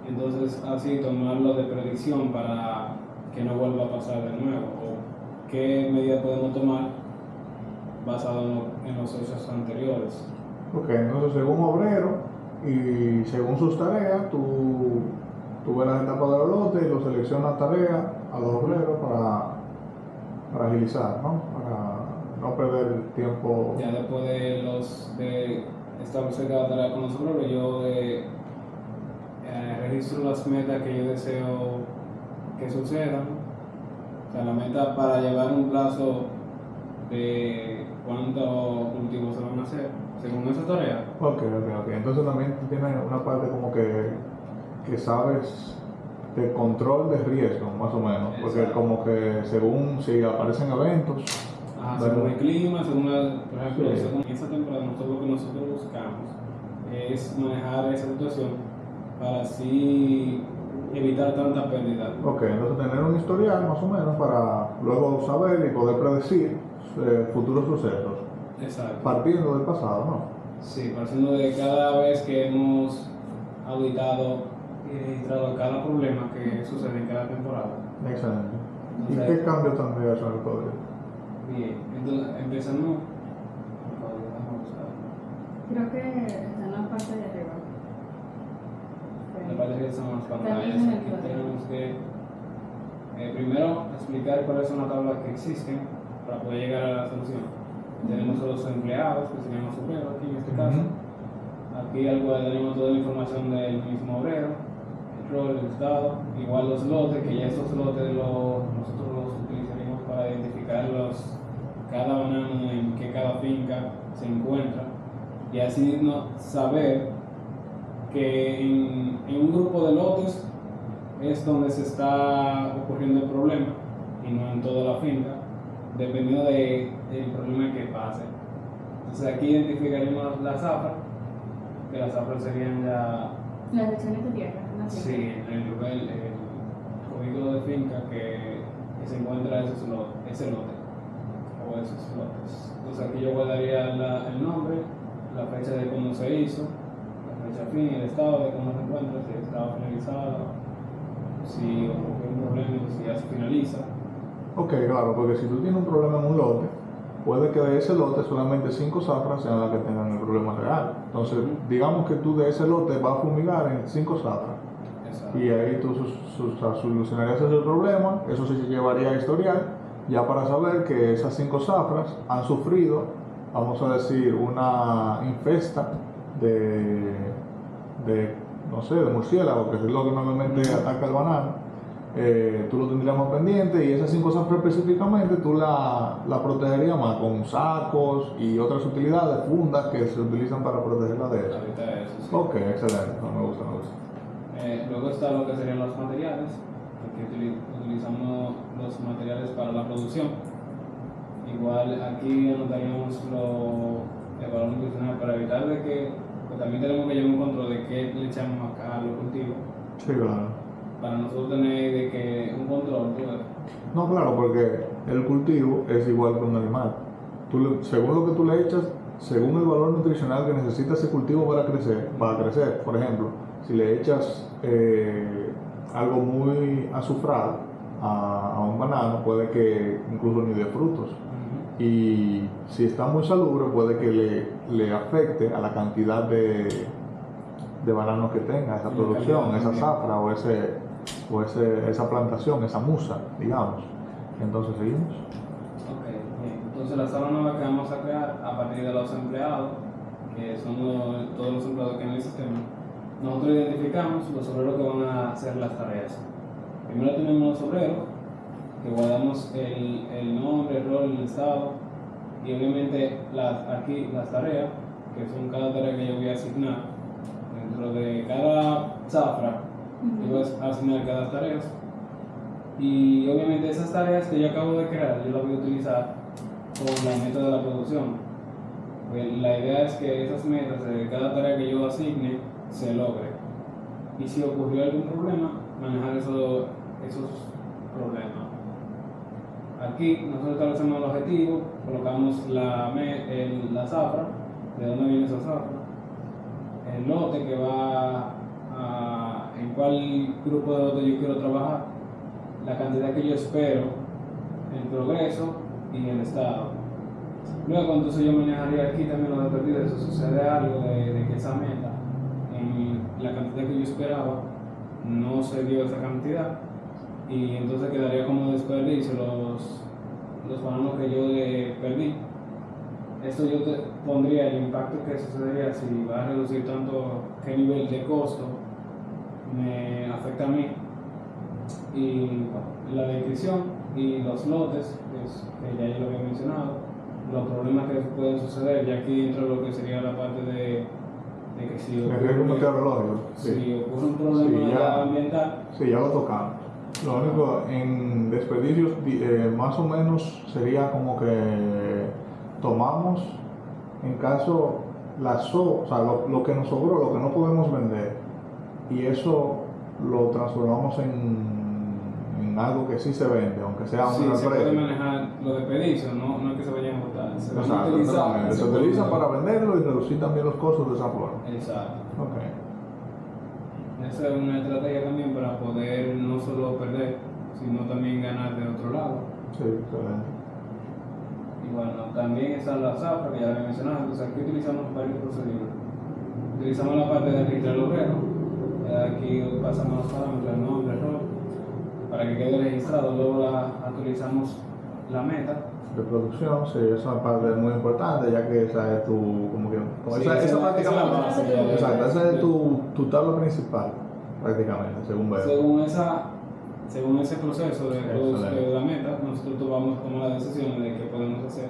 Entonces así tomarlo de predicción para que no vuelva a pasar de nuevo, o qué medidas podemos tomar basado en los hechos anteriores. Ok, entonces según obrero y según sus tareas, tú ves las etapas de los lotes y lo seleccionas tareas a los obreros para agilizar, ¿no? Para no perder tiempo. Ya después de establecer cada tarea con los obreros, yo registro las metas que yo deseo que sucedan. O sea, la meta para llevar un plazo de cuántos cultivos se van a hacer según esa tarea. Ok. Entonces también tú tienes una parte como que sabes de control de riesgo, más o menos. Porque Exacto. como que según si aparecen eventos. Según el clima, por ejemplo, Sí. según esa temporada, lo que nosotros buscamos es manejar esa situación para así evitar tanta pérdida. Ok, entonces tener un historial más o menos para luego saber y poder predecir futuros sucesos. Exacto. Partiendo del pasado, ¿no? Sí, partiendo de cada vez que hemos auditado y registrado cada problema que sucede en cada temporada. Excelente. ¿Y Entonces, qué cambios tendría eso en el código? Bien, entonces empezamos. Creo que está en la parte de arriba. La parte de arriba son las pantallas. También Aquí tenemos que primero explicar cuáles son las tablas que existen para poder llegar a la solución. Tenemos a los empleados, que serían los obreros aquí en este caso. Aquí al cual tenemos toda la información del mismo obrero, el rol, el estado, igual los lotes, que ya esos lotes nosotros los utilizaríamos para identificar cada banano en que cada finca se encuentra, y así saber que en un grupo de lotes es donde se está ocurriendo el problema y no en toda la finca, dependiendo del problema que pase. Entonces aquí identificaríamos la zafra, que las zafras serían ya Las secciones de tierra. sí, el cubículo de finca que se encuentra ese lote o esos lotes. Entonces aquí yo guardaría el nombre, la fecha de cuando se hizo, la fecha fin, el estado de cómo se encuentra, si estaba finalizado, si ocurrió un problema, si ya se finaliza. Ok, claro, porque si tú tienes un problema en un lote, puede que de ese lote solamente 5 zafras sean las que tengan el problema real. Entonces, digamos que tú de ese lote vas a fumigar en 5 zafras. Exacto. Y ahí tú solucionarías ese problema, eso se llevaría a historial ya para saber que esas 5 zafras han sufrido, vamos a decir, una infesta de no sé, de murciélago, que es lo que normalmente ataca el banano. Tú lo tendrías más pendiente, y esas 5 zafras específicamente tú la protegerías más con sacos y otras utilidades, fundas que se utilizan para protegerla de eso. Ahorita eso, sí. Ok, excelente, no, me gusta. Luego está lo que serían los materiales, porque utilizamos los materiales para la producción. Igual aquí anotaríamos el valor nutricional para evitar de que, pues también tenemos que llevar un control de qué le echamos acá a los cultivos. Sí, claro. Para nosotros tener de que un control. No, claro, porque el cultivo es igual que un animal. Según lo que tú le echas, según el valor nutricional que necesita ese cultivo para crecer, va a crecer. Por ejemplo, si le echas algo muy azufrado a un banano, puede que incluso ni dé frutos. Y si está muy salubre, puede que le afecte a la cantidad de bananos que tenga esa producción, esa zafra o esa plantación, esa musa, digamos. Entonces seguimos. Ok, bien. Entonces la sala nueva que vamos a crear a partir de los empleados, que son todos los empleados que hay en el sistema, nosotros identificamos los obreros que van a hacer las tareas. Primero tenemos los obreros, que guardamos el nombre, el rol, el estado, y obviamente aquí las tareas, que son cada tarea que yo voy a asignar. Dentro de cada zafra, yo voy a asignar cada tarea, y obviamente esas tareas que yo acabo de crear, yo las voy a utilizar con la meta de la producción. La idea es que esas metas de cada tarea que yo asigne se logre, y si ocurrió algún problema, manejar esos problemas. Aquí nosotros establecemos el objetivo, colocamos la zafra, de dónde viene esa zafra, el lote que va en cuál grupo de lote yo quiero trabajar, la cantidad que yo espero, el progreso y el estado. Luego entonces yo manejaría aquí también los desperdicios. Si sucede algo de que esa meta, en la cantidad que yo esperaba, no se dio esa cantidad, y entonces quedaría como desperdicio los bananos que yo perdí. Esto yo te pondría el impacto que sucedería si va a reducir tanto, qué nivel de costo me afecta a mí, y la descripción y los lotes, que ya yo lo había mencionado, los problemas que pueden suceder, ya aquí entra lo que sería la parte de que si ocurre un problema ambiental. Sí, ya lo tocamos. Lo único, en desperdicios, más o menos sería como que tomamos, en caso, o sea, lo que nos sobró, lo que no podemos vender, y eso lo transformamos en algo que sí se vende, aunque sea sí, un se puede manejar los desperdicios, no es que se vayan a botar, se van a utilizar. Se utilizan para venderlo y reducir también los costos de esa forma. Exacto. Okay. Esa es una estrategia también para poder no solo perder, sino también ganar de otro lado. Sí, excelente. Y bueno, también está la zafra, que ya la había mencionado. Entonces aquí utilizamos varios procedimientos. Utilizamos la parte de registrar el obrero. Aquí pasamos los parámetros, el nombre, el rol, para que quede registrado. Luego actualizamos la meta de producción. Sí, esa parte es muy importante, ya que esa es tu, como que, esa prácticamente, exacto, esa es tu tabla principal, prácticamente, según veo. Según ese proceso de la meta, nosotros tomamos las decisiones de qué podemos hacer,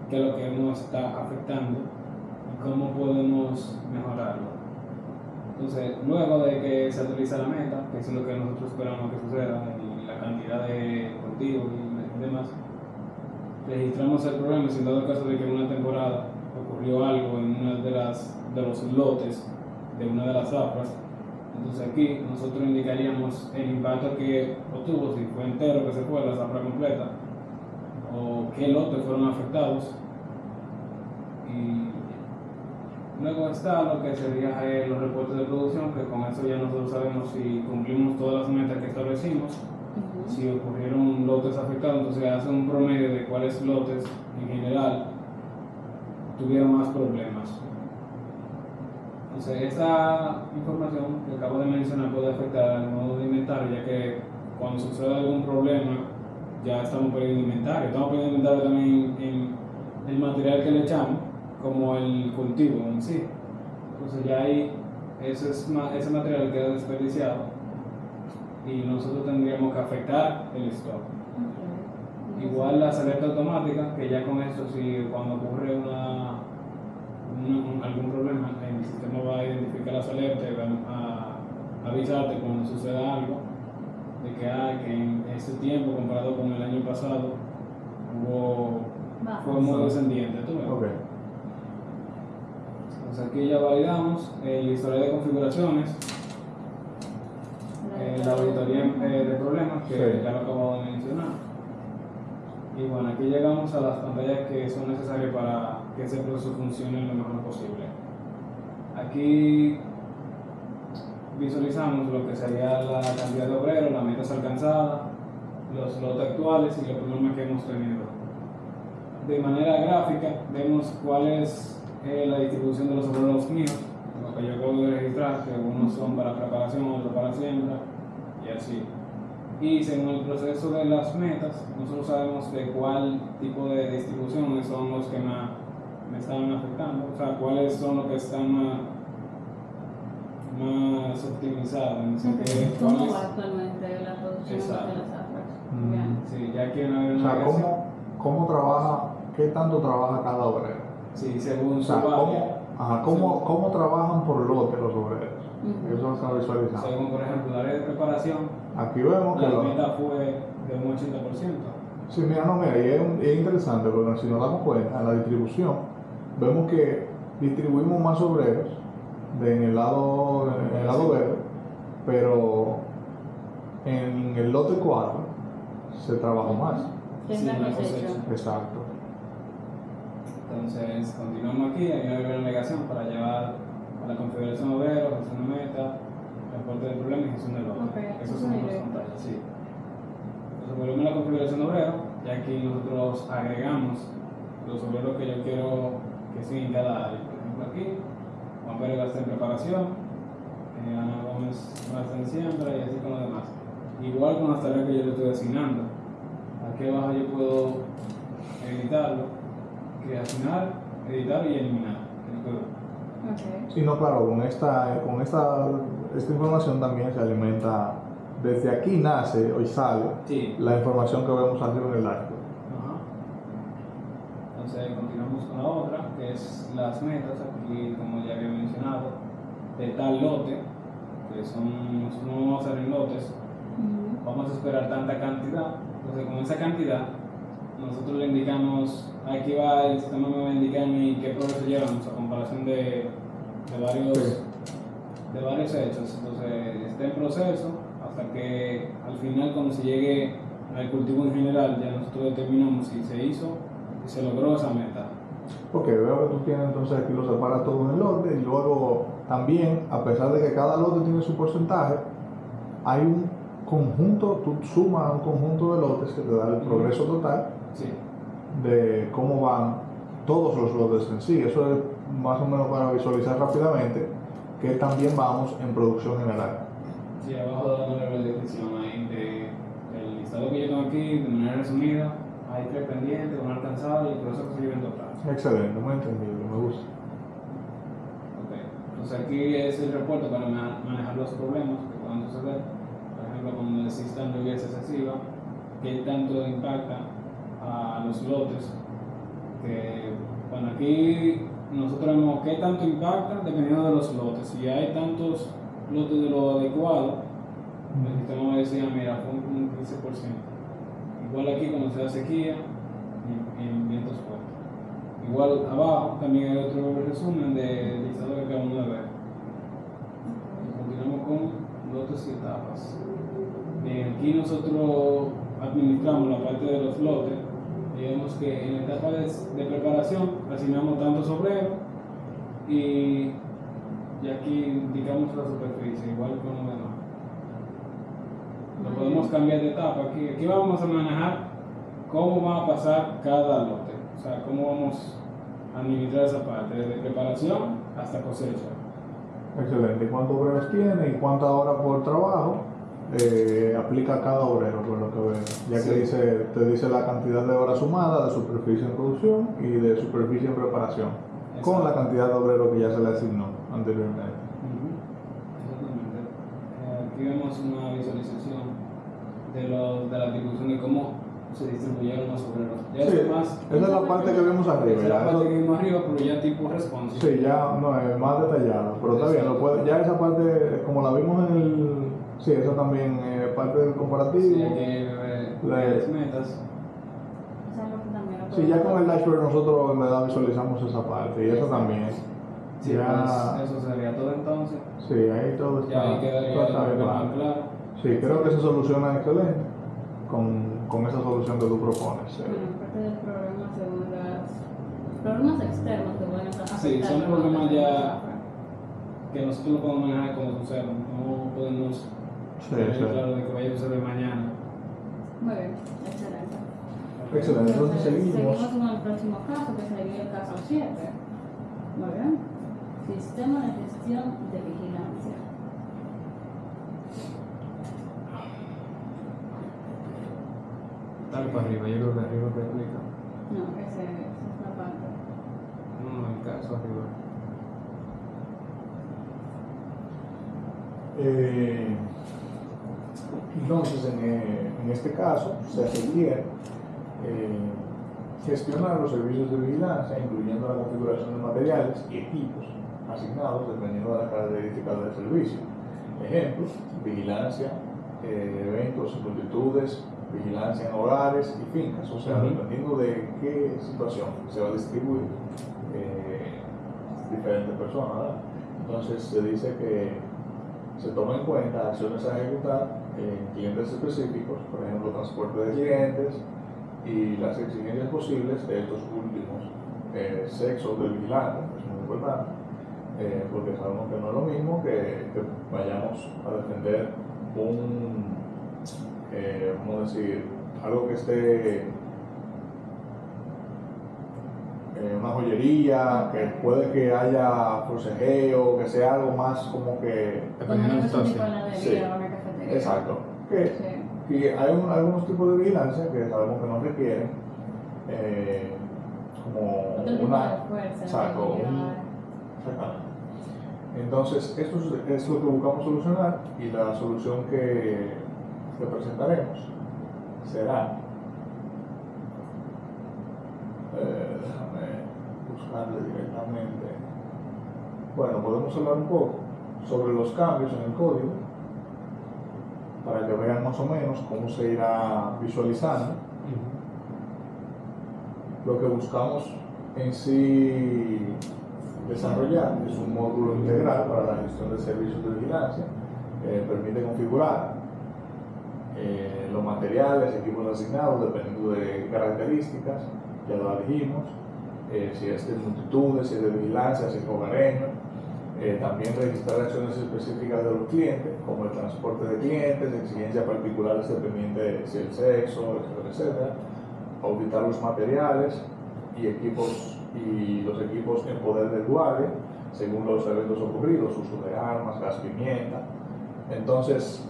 qué es lo que nos está afectando y cómo podemos mejorarlo. Entonces, luego de que se actualiza la meta, que es lo que nosotros esperamos que suceda, y la cantidad de cultivos y demás, registramos el problema. Si en dado caso de que en una temporada ocurrió algo en una de los lotes de una de las zafras, entonces aquí nosotros indicaríamos el impacto que obtuvo, si fue entero que se fue la zafra completa, o qué lotes fueron afectados. Y luego está lo que sería los reportes de producción, que con eso ya nosotros sabemos si cumplimos todas las metas que establecimos. Si ocurrieron lotes afectados, entonces hace un promedio de cuáles lotes en general tuvieron más problemas. Entonces, esta información que acabo de mencionar puede afectar al modo de inventario, ya que cuando sucede algún problema ya estamos perdiendo inventario. Estamos perdiendo inventario también en el material que le echamos, como el cultivo en sí. Entonces ya ahí ese material queda desperdiciado y nosotros tendríamos que afectar el stock. Okay. Igual las alertas automáticas, que ya con esto, si cuando ocurre algún problema, el sistema va a identificar las alertas y va a avisarte cuando suceda algo, de que en este tiempo comparado con el año pasado fue muy descendiente. ¿Tú ves? Ok. Entonces aquí ya validamos el historial de configuraciones, la auditoría de problemas, que Sí. ya lo acabo de mencionar. Y bueno, aquí llegamos a las pantallas que son necesarias para que ese proceso funcione lo mejor posible. Aquí visualizamos lo que sería la cantidad de obreros, las metas alcanzadas, los lotes actuales y los problemas que hemos tenido. De manera gráfica vemos cuál es la distribución de los obreros míos, lo que yo acabo de registrar, que unos son para preparación, otros para siembra y así. Y según el proceso de las metas, nosotros sabemos de cuál tipo de distribuciones son los que me están afectando, o sea, cuáles son los que están más optimizados. ¿Cómo va actualmente la producción Exacto. de las afras? Sí, ya aquí no hay O una sea, relación. ¿cómo trabaja, qué tanto trabaja cada obrero? Sí, según O su sea, área. ¿cómo trabajan por lote los obreros? Ujú. Eso se ha visualizado. Según, por ejemplo, el área de preparación, Aquí vemos que la meta fue de un 80%. sí, mira, y es interesante porque si nos damos cuenta, en la distribución, vemos que distribuimos más obreros en el lado verde, pero en el lote 4 se trabajó más. ¿Qué es Sí, la la cosecha? cosecha. Exacto. Entonces, continuamos aquí, hay una navegación para llevar a la configuración de obreros, gestión de meta, transporte de problemas y gestión de lote. Ok, Esas eso son es las directo. pantallas, sí. Entonces, volvemos a la configuración de obreros, y aquí nosotros agregamos los obreros que yo quiero que estén en cada área. Por ejemplo, aquí, Juan Pérez va a estar en preparación, Ana Gómez va a estar en siembra y así con los demás. Igual con las tareas que yo le estoy asignando. Aquí abajo yo puedo editarlo, crear, editar y eliminar el código. Okay. Sí, no, claro, con esta información también se alimenta, desde aquí nace y sale Sí. la información que vemos arriba en el acto. Ajá. Entonces continuamos con la otra, que es las metas. Aquí, como ya había mencionado, de tal lote, que son, nosotros no vamos a hacer en lotes, vamos a esperar tanta cantidad. Entonces con esa cantidad nosotros le indicamos, aquí va el sistema me va a indicar qué progreso llevamos a comparación de varios hechos. Entonces está en proceso hasta que al final, cuando se llegue al cultivo en general, ya nosotros determinamos si se hizo y se logró esa meta. Ok, veo que tú tienes entonces aquí lo separas todo en el lote y luego también, a pesar de que cada lote tiene su porcentaje, hay un conjunto, tú sumas un conjunto de lotes que te da el progreso total Sí. de cómo van todos los lotes en sí. Eso es más o menos para visualizar rápidamente que también vamos en producción general. Sí, abajo de la descripción ahí del listado que yo tengo aquí, de manera resumida, hay 3 pendientes, 1 alcanzado y el proceso que se lleva en total. Excelente, muy entendible, me gusta. Ok, entonces aquí es el reporte para manejar los problemas que puedan suceder. Por ejemplo, cuando existan lluvias excesivas, qué tanto impacta a los lotes. Bueno, aquí nosotros vemos qué tanto impacta dependiendo de los lotes. Si hay tantos lotes de lo adecuado, el sistema va a decir, mira, fue un 15%. Igual aquí cuando se da sequía en vientos fuertes. Igual abajo también hay otro resumen del listado que acabamos de ver. Continuamos con lotes y etapas. Bien, aquí nosotros administramos la parte de los lotes. Y vemos que en la etapa de preparación asignamos tantos obreros y aquí indicamos la superficie, igual que lo demás. Lo podemos cambiar de etapa. Aquí vamos a manejar cómo va a pasar cada lote, o sea, cómo vamos a administrar esa parte, desde preparación hasta cosecha. Excelente. ¿Cuántos obreros tiene y cuántas horas por trabajo? aplica a cada obrero, por lo que veo, ya Sí. que te dice la cantidad de horas sumadas de superficie en producción y de superficie en preparación, con la cantidad de obreros que ya se le asignó anteriormente. Exactamente. Aquí vemos una visualización de la distribución de cómo se distribuyeron los obreros. Ya Sí, es más. esa es la parte que vemos arriba. Esa es la ya parte eso- que vimos arriba, pero ya tipo responsive. Sí, ya no es más detallado, pero está bien, ya esa parte, como la vimos en el. Sí, eso también es parte del comparativo. Sí, hay que ver las metas. Esa es lo que también lo Sí, ya con el dashboard nosotros en verdad visualizamos esa parte y eso también. Sí, Ya, pues eso sería todo entonces. sí, ahí todo está, Ya ahí quedaría todo el está bien problema claro. claro. Sí, creo que se soluciona excelente con esa solución que tú propones. Bueno, parte del problema según los problemas externos que pueden afectar. Sí, son la problemas organización ya del software. que nosotros lo podemos manejar como suceda. No podemos Sí, tener sí. claro de que vaya a suceder mañana. Muy bien, excelente. Excelente, entonces seguimos. Seguimos con el próximo caso, que sería el caso 7. Muy bien. Sistema de gestión de vigilancia. Dale para arriba, yo creo que arriba te explica. No, esa es la parte. No, el caso arriba. Entonces, en este caso, se requiere gestionar los servicios de vigilancia, incluyendo la configuración de materiales y equipos asignados dependiendo de las características del servicio. Ejemplos: vigilancia, eventos y multitudes, vigilancia en hogares y fincas, o sea, dependiendo de qué situación se va a distribuir diferentes personas, ¿verdad? Entonces se dice que se toma en cuenta acciones a ejecutar en clientes específicos, por ejemplo, transporte de clientes y las exigencias posibles de estos últimos, sexos del vigilante, es muy importante, porque sabemos que no es lo mismo que vayamos a defender ¿cómo decir? Algo que esté una joyería, que puede que haya forcejeo, que sea algo más como que. Como una situación. panadería Sí. o una cafetería. Exacto. Sí. Que hay algunos tipos de vigilancia que sabemos que no requieren como Otro tipo una. de fuerza, Exacto. de Exactamente. Entonces, esto es lo que buscamos solucionar y la solución que presentaremos será. Déjame buscarle directamente. Bueno, podemos hablar un poco sobre los cambios en el código para que vean más o menos cómo se irá visualizando. Lo que buscamos en sí desarrollar es un módulo integral para la gestión de servicios de vigilancia que permite configurar los materiales, equipos asignados dependiendo de características, ya lo dijimos, si es de multitudes, si es de vigilancia, si es hogareño, también registrar acciones específicas de los clientes, como el transporte de clientes, exigencias particulares dependiendo de si el sexo, etcétera, auditar los materiales y los equipos en poder del guardia, según los eventos ocurridos, uso de armas, gas pimienta. Entonces,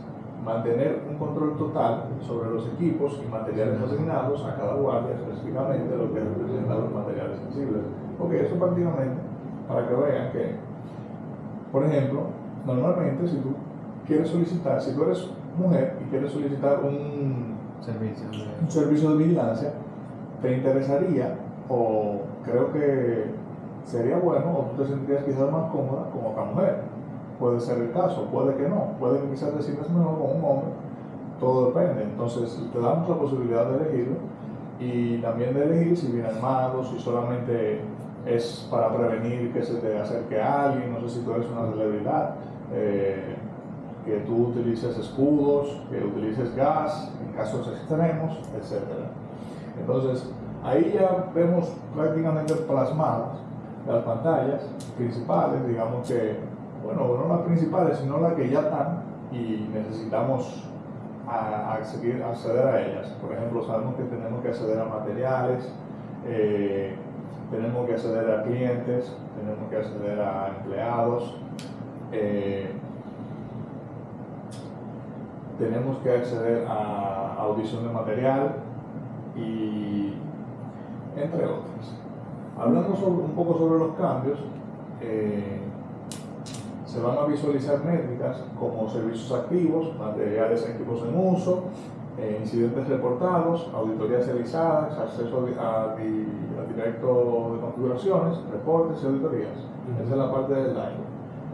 mantener un control total sobre los equipos y materiales asignados a cada guardia, específicamente lo que representa los materiales sensibles. Ok, eso prácticamente para que vean que, por ejemplo, normalmente si tú quieres solicitar, si tú eres mujer y quieres solicitar un servicio de vigilancia, te interesaría, o creo que sería bueno, o tú te sentirías quizás más cómoda con otra mujer. Puede ser el caso, puede que no, puede que quizás te sientas mejor con un hombre, todo depende. Entonces te damos la posibilidad de elegirlo y también de elegir si viene armado, si solamente es para prevenir que se te acerque a alguien, no sé si tú eres una celebridad, que tú utilices escudos, que utilices gas en casos extremos, etc. Entonces ahí ya vemos prácticamente plasmadas las pantallas principales, digamos que, bueno, no las principales, sino las que ya están y necesitamos acceder a ellas. Por ejemplo, sabemos que tenemos que acceder a materiales, tenemos que acceder a clientes, tenemos que acceder a empleados, tenemos que acceder a audición de material y entre otras. Hablando un poco sobre los cambios, se van a visualizar métricas como servicios activos, materiales y equipos en uso, incidentes reportados, auditorías realizadas, acceso a directo de configuraciones, reportes y auditorías. Esa es la parte del año.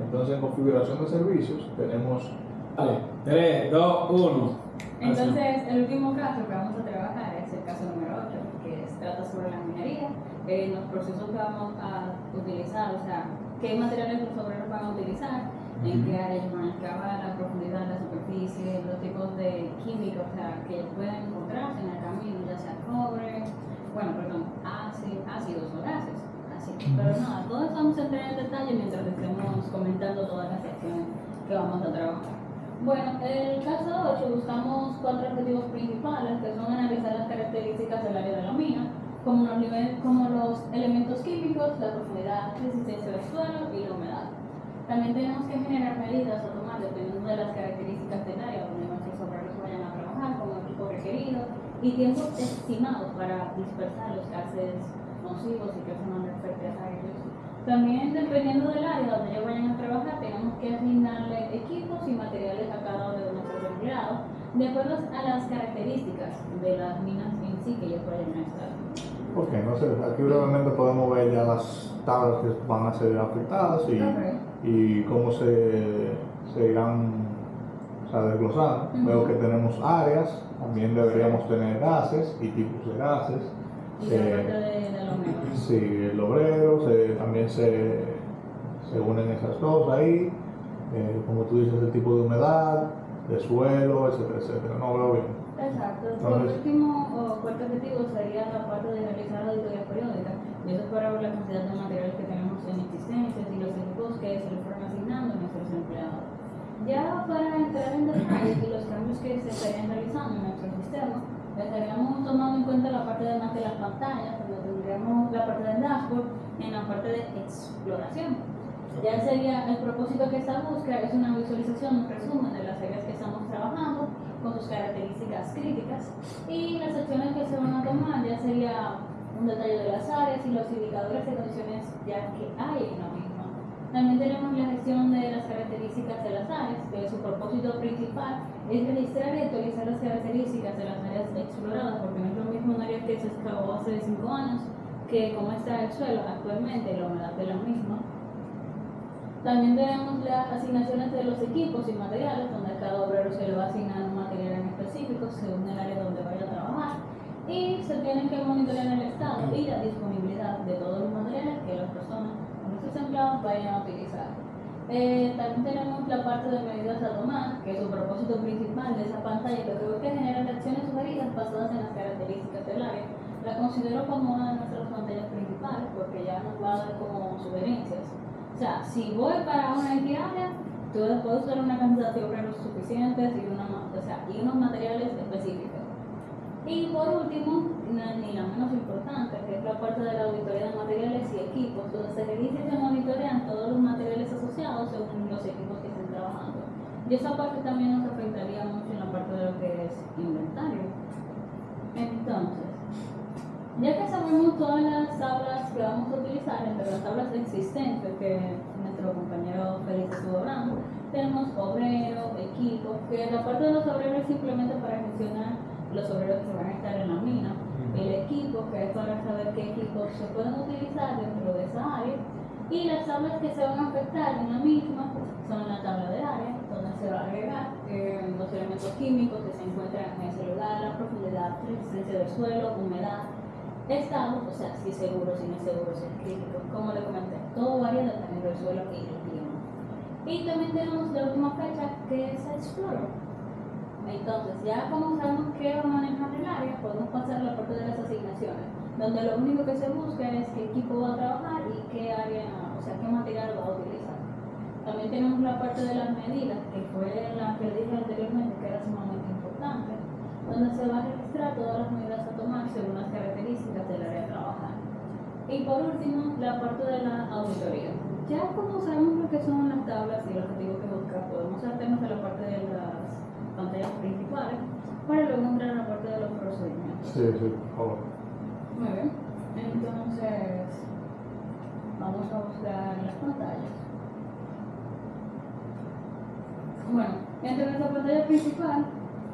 Entonces, en configuración de servicios tenemos... Vale, 3, 2, 1. Entonces, el último caso que vamos a trabajar es el caso número 8, que trata sobre la minería, los procesos que vamos a utilizar, o sea, qué materiales los obreros van a utilizar, en qué áreas van a excavar, la profundidad, la superficie, los tipos de químicos, o sea, que pueden encontrarse en el camino, ya sea cobre, ácidos o gases. Así. Pero nada, todo eso vamos a entrar en detalle mientras estemos comentando todas las secciones que vamos a trabajar. Bueno, en el caso 8 buscamos 4 objetivos principales, que son analizar las características del área de la mina, como los elementos químicos, la profundidad, resistencia del suelo y la humedad. También tenemos que generar medidas a tomar dependiendo de las características del área donde nuestros obreros vayan a trabajar, como equipo requerido y tiempos estimados para dispersar los gases nocivos y que no afecten a ellos. También, dependiendo del área donde ellos vayan a trabajar, tenemos que asignarle equipos y materiales a cada uno de nuestros empleados, de acuerdo a las características de las minas en sí que ellos vayan a estar. Ok, entonces aquí brevemente podemos ver ya las tablas que van a ser afectadas y cómo se irán desglosando. Veo que tenemos áreas, también deberíamos tener gases y tipos de gases. Y la parte de los obreros. Sí, el obrero, también se unen esas dos ahí, como tú dices, el tipo de humedad, de suelo, etcétera, etcétera. No veo bien. Exacto. Por último, o cuarto objetivo sería la parte de realizar auditorías periódicas, y eso es para ver la cantidad de materiales que tenemos en existencia y los equipos que se les fueron asignando a nuestros empleados. Ya para entrar en detalle y los cambios que se estarían realizando en nuestro sistema, estaríamos tomando en cuenta la parte además de las pantallas, donde tendríamos la parte del dashboard en la parte de exploración. Ya sería el propósito que esta búsqueda es una visualización, un resumen de las áreas que estamos trabajando con sus características críticas, y las acciones que se van a tomar ya sería un detalle de las áreas y los indicadores de condiciones ya que hay en la misma. También tenemos la gestión de las características de las áreas, que su propósito principal es registrar y actualizar las características de las áreas exploradas, porque no es lo mismo un área que se excavó hace 5 años que cómo está el suelo actualmente, la humedad de la misma. También tenemos las asignaciones de los equipos y materiales, donde a cada obrero se le va a asignar un material en específico según el área donde vaya a trabajar, y se tienen que monitorear el estado y la disponibilidad de todos los materiales que las personas, nuestros empleados, vayan a utilizar. También tenemos la parte de medidas a tomar, que su propósito principal de esa pantalla, que creo que generar acciones sugeridas basadas en las características del área. La considero como una de nuestras pantallas principales, porque ya nos va a dar como sugerencias. O sea, si voy para una área, puedo usar una cantidad de obreros suficientes y unos materiales específicos. Y por último, ni la menos importante, que es la parte de la auditoría de materiales y equipos, donde se revisa y se monitorean todos los materiales asociados según los equipos que estén trabajando. Y esa parte también nos afectaría mucho en la parte de lo que es inventario. Entonces, ya que sabemos todas las tablas que vamos a utilizar, entre las tablas existentes que nuestro compañero Félix estuvo hablando, tenemos obrero, equipo, que la parte de los obreros es simplemente para gestionar los obreros que van a estar en la mina, el equipo, que es para saber qué equipos se pueden utilizar dentro de esa área, y las tablas que se van a afectar en la misma son la tabla de área, donde se va a agregar los elementos químicos que se encuentran en ese lugar, la profundidad, resistencia del suelo, humedad, estado, o sea, si es seguro, si no es seguro, si es crítico, como le comenté, todo varía dependiendo del suelo y del clima. Y también tenemos la última fecha, que es Explorer. Entonces, ya como sabemos qué va a manejar el área, podemos pasar a la parte de las asignaciones, donde lo único que se busca es qué equipo va a trabajar y qué área, o sea, qué material va a utilizar. También tenemos la parte de las medidas, que fue la que dije anteriormente, que era sumamente importante, donde se va a registrar todas las medidas a tomar según las características del área a trabajar. Y por último, la parte de la auditoría. Ya como sabemos lo que son las tablas y el objetivo que busca, podemos saltarnos a la parte de las pantallas para luego entrar a la parte de los procedimientos. Sí, sí, por favor. Muy bien. Entonces, vamos a buscar las pantallas. Bueno, entre nuestra pantalla principal,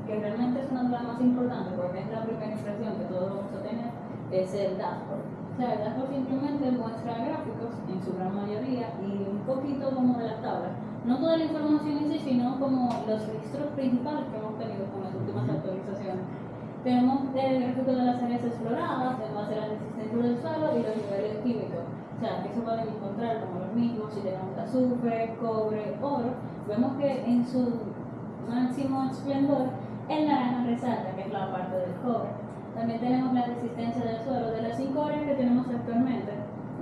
que realmente es una de las más importantes porque es la primera impresión que todos vamos a tener, es el dashboard. O sea, el dashboard simplemente muestra gráficos en su gran mayoría y un poquito como de las tablas. No toda la información en sí, sino como los registros principales que hemos tenido con las últimas actualizaciones. Tenemos el gráfico de las áreas exploradas, en base a la resistencia del suelo y los niveles químicos. O sea, que se pueden encontrar como los mismos si tenemos azufre, cobre, oro. Vemos que en su máximo esplendor el naranja resalta, que es la parte del cobre. También tenemos la resistencia del suelo. De las 5 áreas que tenemos actualmente,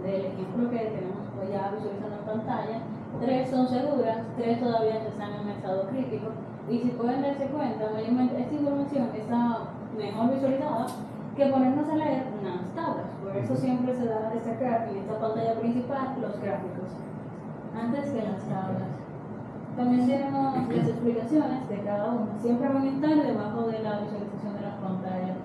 del ejemplo que tenemos pues ya visualizando en pantalla, 3 son seguras, 3 todavía están en estado crítico. Y si pueden darse cuenta, mayormente esta información está mejor visualizada que ponernos a leer unas tablas. Por eso siempre se da a destacar en esta pantalla principal los gráficos, antes que las tablas. También tenemos las explicaciones de cada uno. Siempre van a estar debajo de la visualización de las pantallas.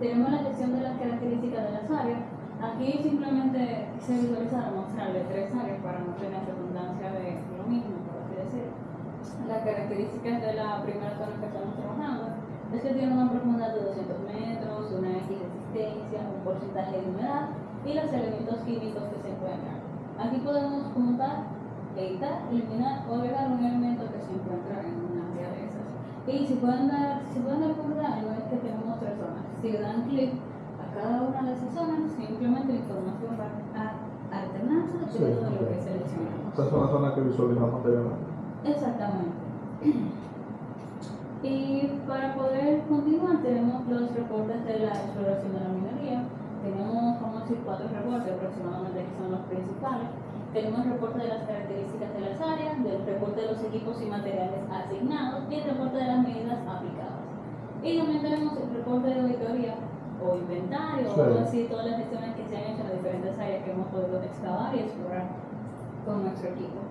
Tenemos la sección de las características de las áreas. Aquí simplemente quise visualizar o mostrarle 3 áreas para no tener redundancia de lo mismo, por así decirlo. Las características de la primera zona que estamos trabajando es que tiene una profundidad de 200 metros, una X resistencia, un porcentaje de humedad y los elementos químicos que se encuentran. Aquí podemos contar, editar, eliminar o agregar un elemento que se encuentra en una área de esas. Y si pueden dar cuenta de algo es que tenemos 3 zonas. Si dan clic a cada una de esas zonas, simplemente la información va a alternarse dependiendo de lo que seleccionamos. Esta es una zona que visualizamos anteriormente. Exactamente. Y para poder continuar tenemos los reportes de la exploración de la minería. Tenemos, vamos a decir, 4 reportes aproximadamente que son los principales. Tenemos el reporte de las características de las áreas, el reporte de los equipos y materiales asignados y el reporte de las medidas aplicadas. Y también tenemos el reporte de auditoría o inventario, Sí. o decir todas las gestiones que se han hecho en las diferentes áreas que hemos podido excavar y explorar con nuestro equipo.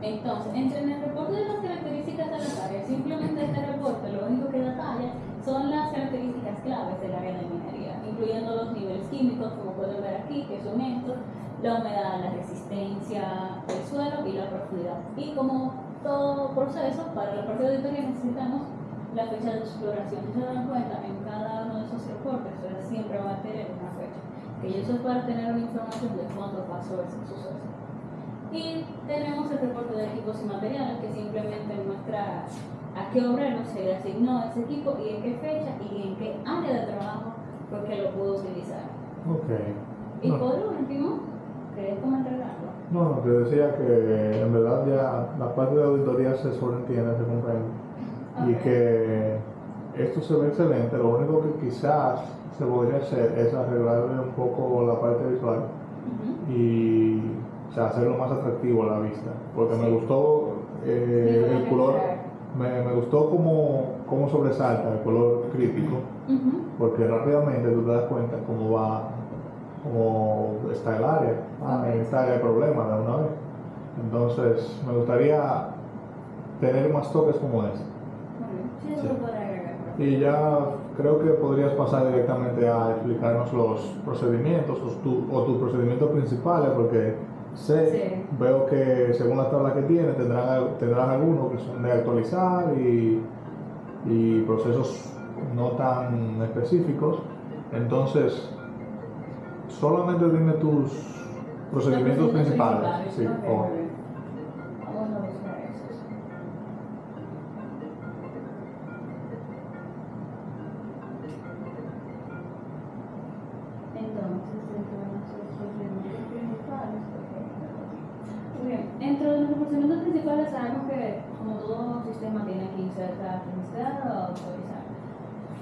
Entonces, entre el reporte de las características de las áreas, simplemente este reporte lo único que detalla son las características claves del área de minería, incluyendo los niveles químicos, como pueden ver aquí, que son estos, la humedad, la resistencia del suelo y la profundidad. Y como todo proceso, para la parte de auditoría necesitamos la fecha de exploración. Si se dan cuenta, en cada uno de esos reportes, ustedes siempre van a tener una fecha, que eso es para tener una información de cuándo pasó ese suceso. Y tenemos el reporte de equipos y materiales que simplemente muestra a qué obrero se le asignó ese equipo y en qué fecha y en qué área de trabajo fue que lo pudo utilizar. Ok. Y No. por último, ¿querés comentar algo? No, te decía que en verdad ya la parte de auditoría se sobreentiende, se comprende. Y Ok. que esto se ve excelente. Lo único que quizás se podría hacer es arreglarle un poco la parte visual Ujú. y, o sea, hacerlo más atractivo a la vista. Porque me Sí. gustó Sí, el color, mejorar. me gustó cómo sobresalta el color crítico, Ujú. porque rápidamente tú te das cuenta cómo está el área. En esta área hay problema de una vez. Entonces, me gustaría tener más toques como este. Muy bien. Sí, eso Sí. lo podré agregar. Y ya creo que podrías pasar directamente a explicarnos los procedimientos o tus procedimientos principales, porque Sí. veo que según la tabla que tiene tendrán algunos que son de actualizar y procesos no tan específicos. Entonces, solamente dime tus procedimientos Los principales. Sí, Ok, por favor. muy bien. Vamos a buscar esos. Entonces, dentro de nuestros procedimientos principales, muy bien, dentro de nuestros procedimientos principales sabemos que como todo sistema tiene que insertar, registrar o autorizar.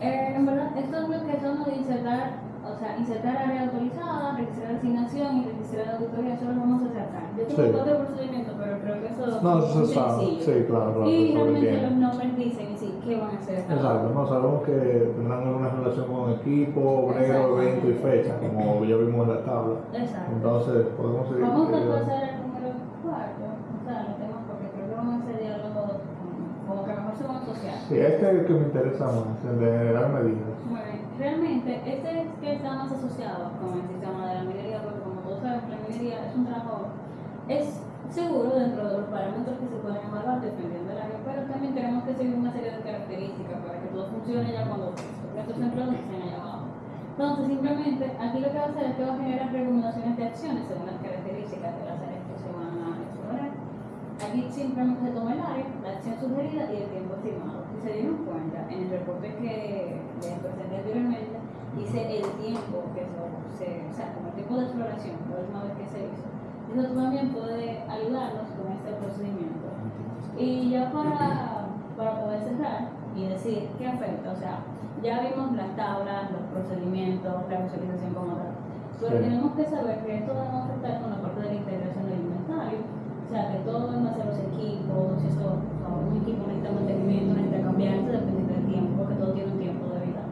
En verdad, esto es lo que somos de insertar área autorizada, registrar asignación y registrar auditoría, eso lo vamos a tratar. Yo tengo Sí. 4 procedimientos, pero creo que eso No, es eso muy se sabe. sencillo. Sí, claro, Y eso lo realmente entiendo. los nombres dicen sí, qué van a hacer. cada Exacto, uno. no sabemos que tendrán alguna relación con equipo, obrero, Exactamente. evento y fecha, como ya vimos en la tabla. Exacto. Entonces, podemos seguir. Vamos a pasar al número 4, o sea, lo tengo porque creo que vamos a hacer diálogo como que mejor se van a asociar. Sí, este es el que me interesa más, el de generar medidas. Muy bien. Realmente, este es que está más asociado con el sistema de la minería, porque como todos saben, la minería es un trabajo, es seguro dentro de los parámetros que se pueden evaluar dependiendo del área, pero también tenemos que seguir una serie de características para que todo funcione ya cuando estos empleados estén allá abajo. Entonces, simplemente, aquí lo que va a hacer es que va a generar recomendaciones de acciones según las características de las áreas que se van a explorar. Aquí simplemente se toma el área, la acción sugerida y el tiempo estimado. Si se dieron cuenta, en el reporte que les presenté anteriormente, dice el tiempo que o sea, como el tiempo de exploración, la última vez que se hizo. Eso también puede ayudarnos con este procedimiento. Y ya para poder cerrar y decir qué afecta, o sea, ya vimos las tablas, los procedimientos, la visualización como tal. Pero tenemos que saber que esto va a afectar con la parte de la integración del inventario. O sea, que todo en base a los equipos, si eso, un equipo necesita mantenimiento, necesita cambiarse dependiendo del tiempo, porque todo tiene un tiempo de vida.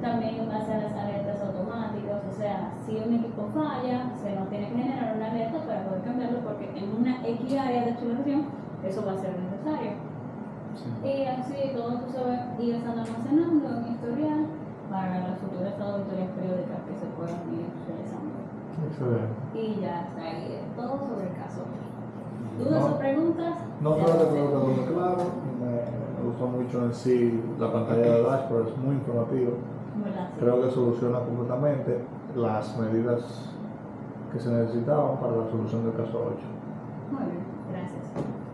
También en base a las alertas automáticas, o sea, si un equipo falla, se nos tiene que generar una alerta para poder cambiarlo, porque en una X área de exploración eso va a ser necesario. Sí. Y así todo eso se va a ir estando almacenando en historial para las futuras auditorías periódicas que se puedan ir realizando. Excelente. Y ya está ahí todo sobre el caso. ¿Dudas o preguntas? No, creo que todo quedó muy claro. Me gustó mucho en sí la pantalla de dashboard, es muy informativo. Creo que soluciona completamente las medidas que se necesitaban para la solución del caso 8. Muy bien, gracias.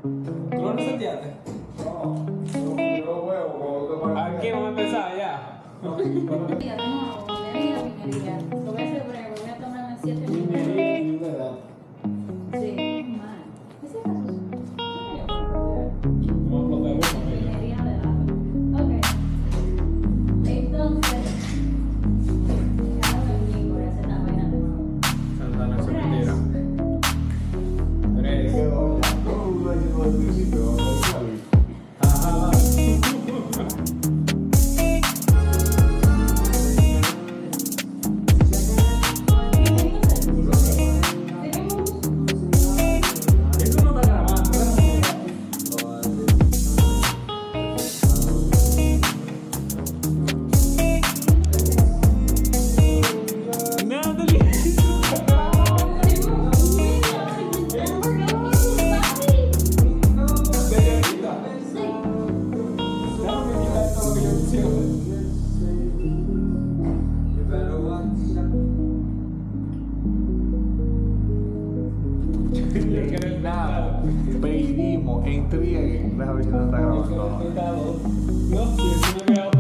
¿Tú no seteaste? No, yo huevo. Aquí vamos a empezar ya. Minería, de nuevo, minería. Lo voy a hacer breve, voy a tomarme 7 minutos. Sí, mal. Ese caso es minería de datos. Ok. Entonces, déjame venir, voy a hacer la vaina de nuevo. Santana se mentira. 3. Ajá, va. Eso no está grabando. Natalie. Nada, pedimos, entreguen. Déjame ver si no está grabando. No, si es una grabada.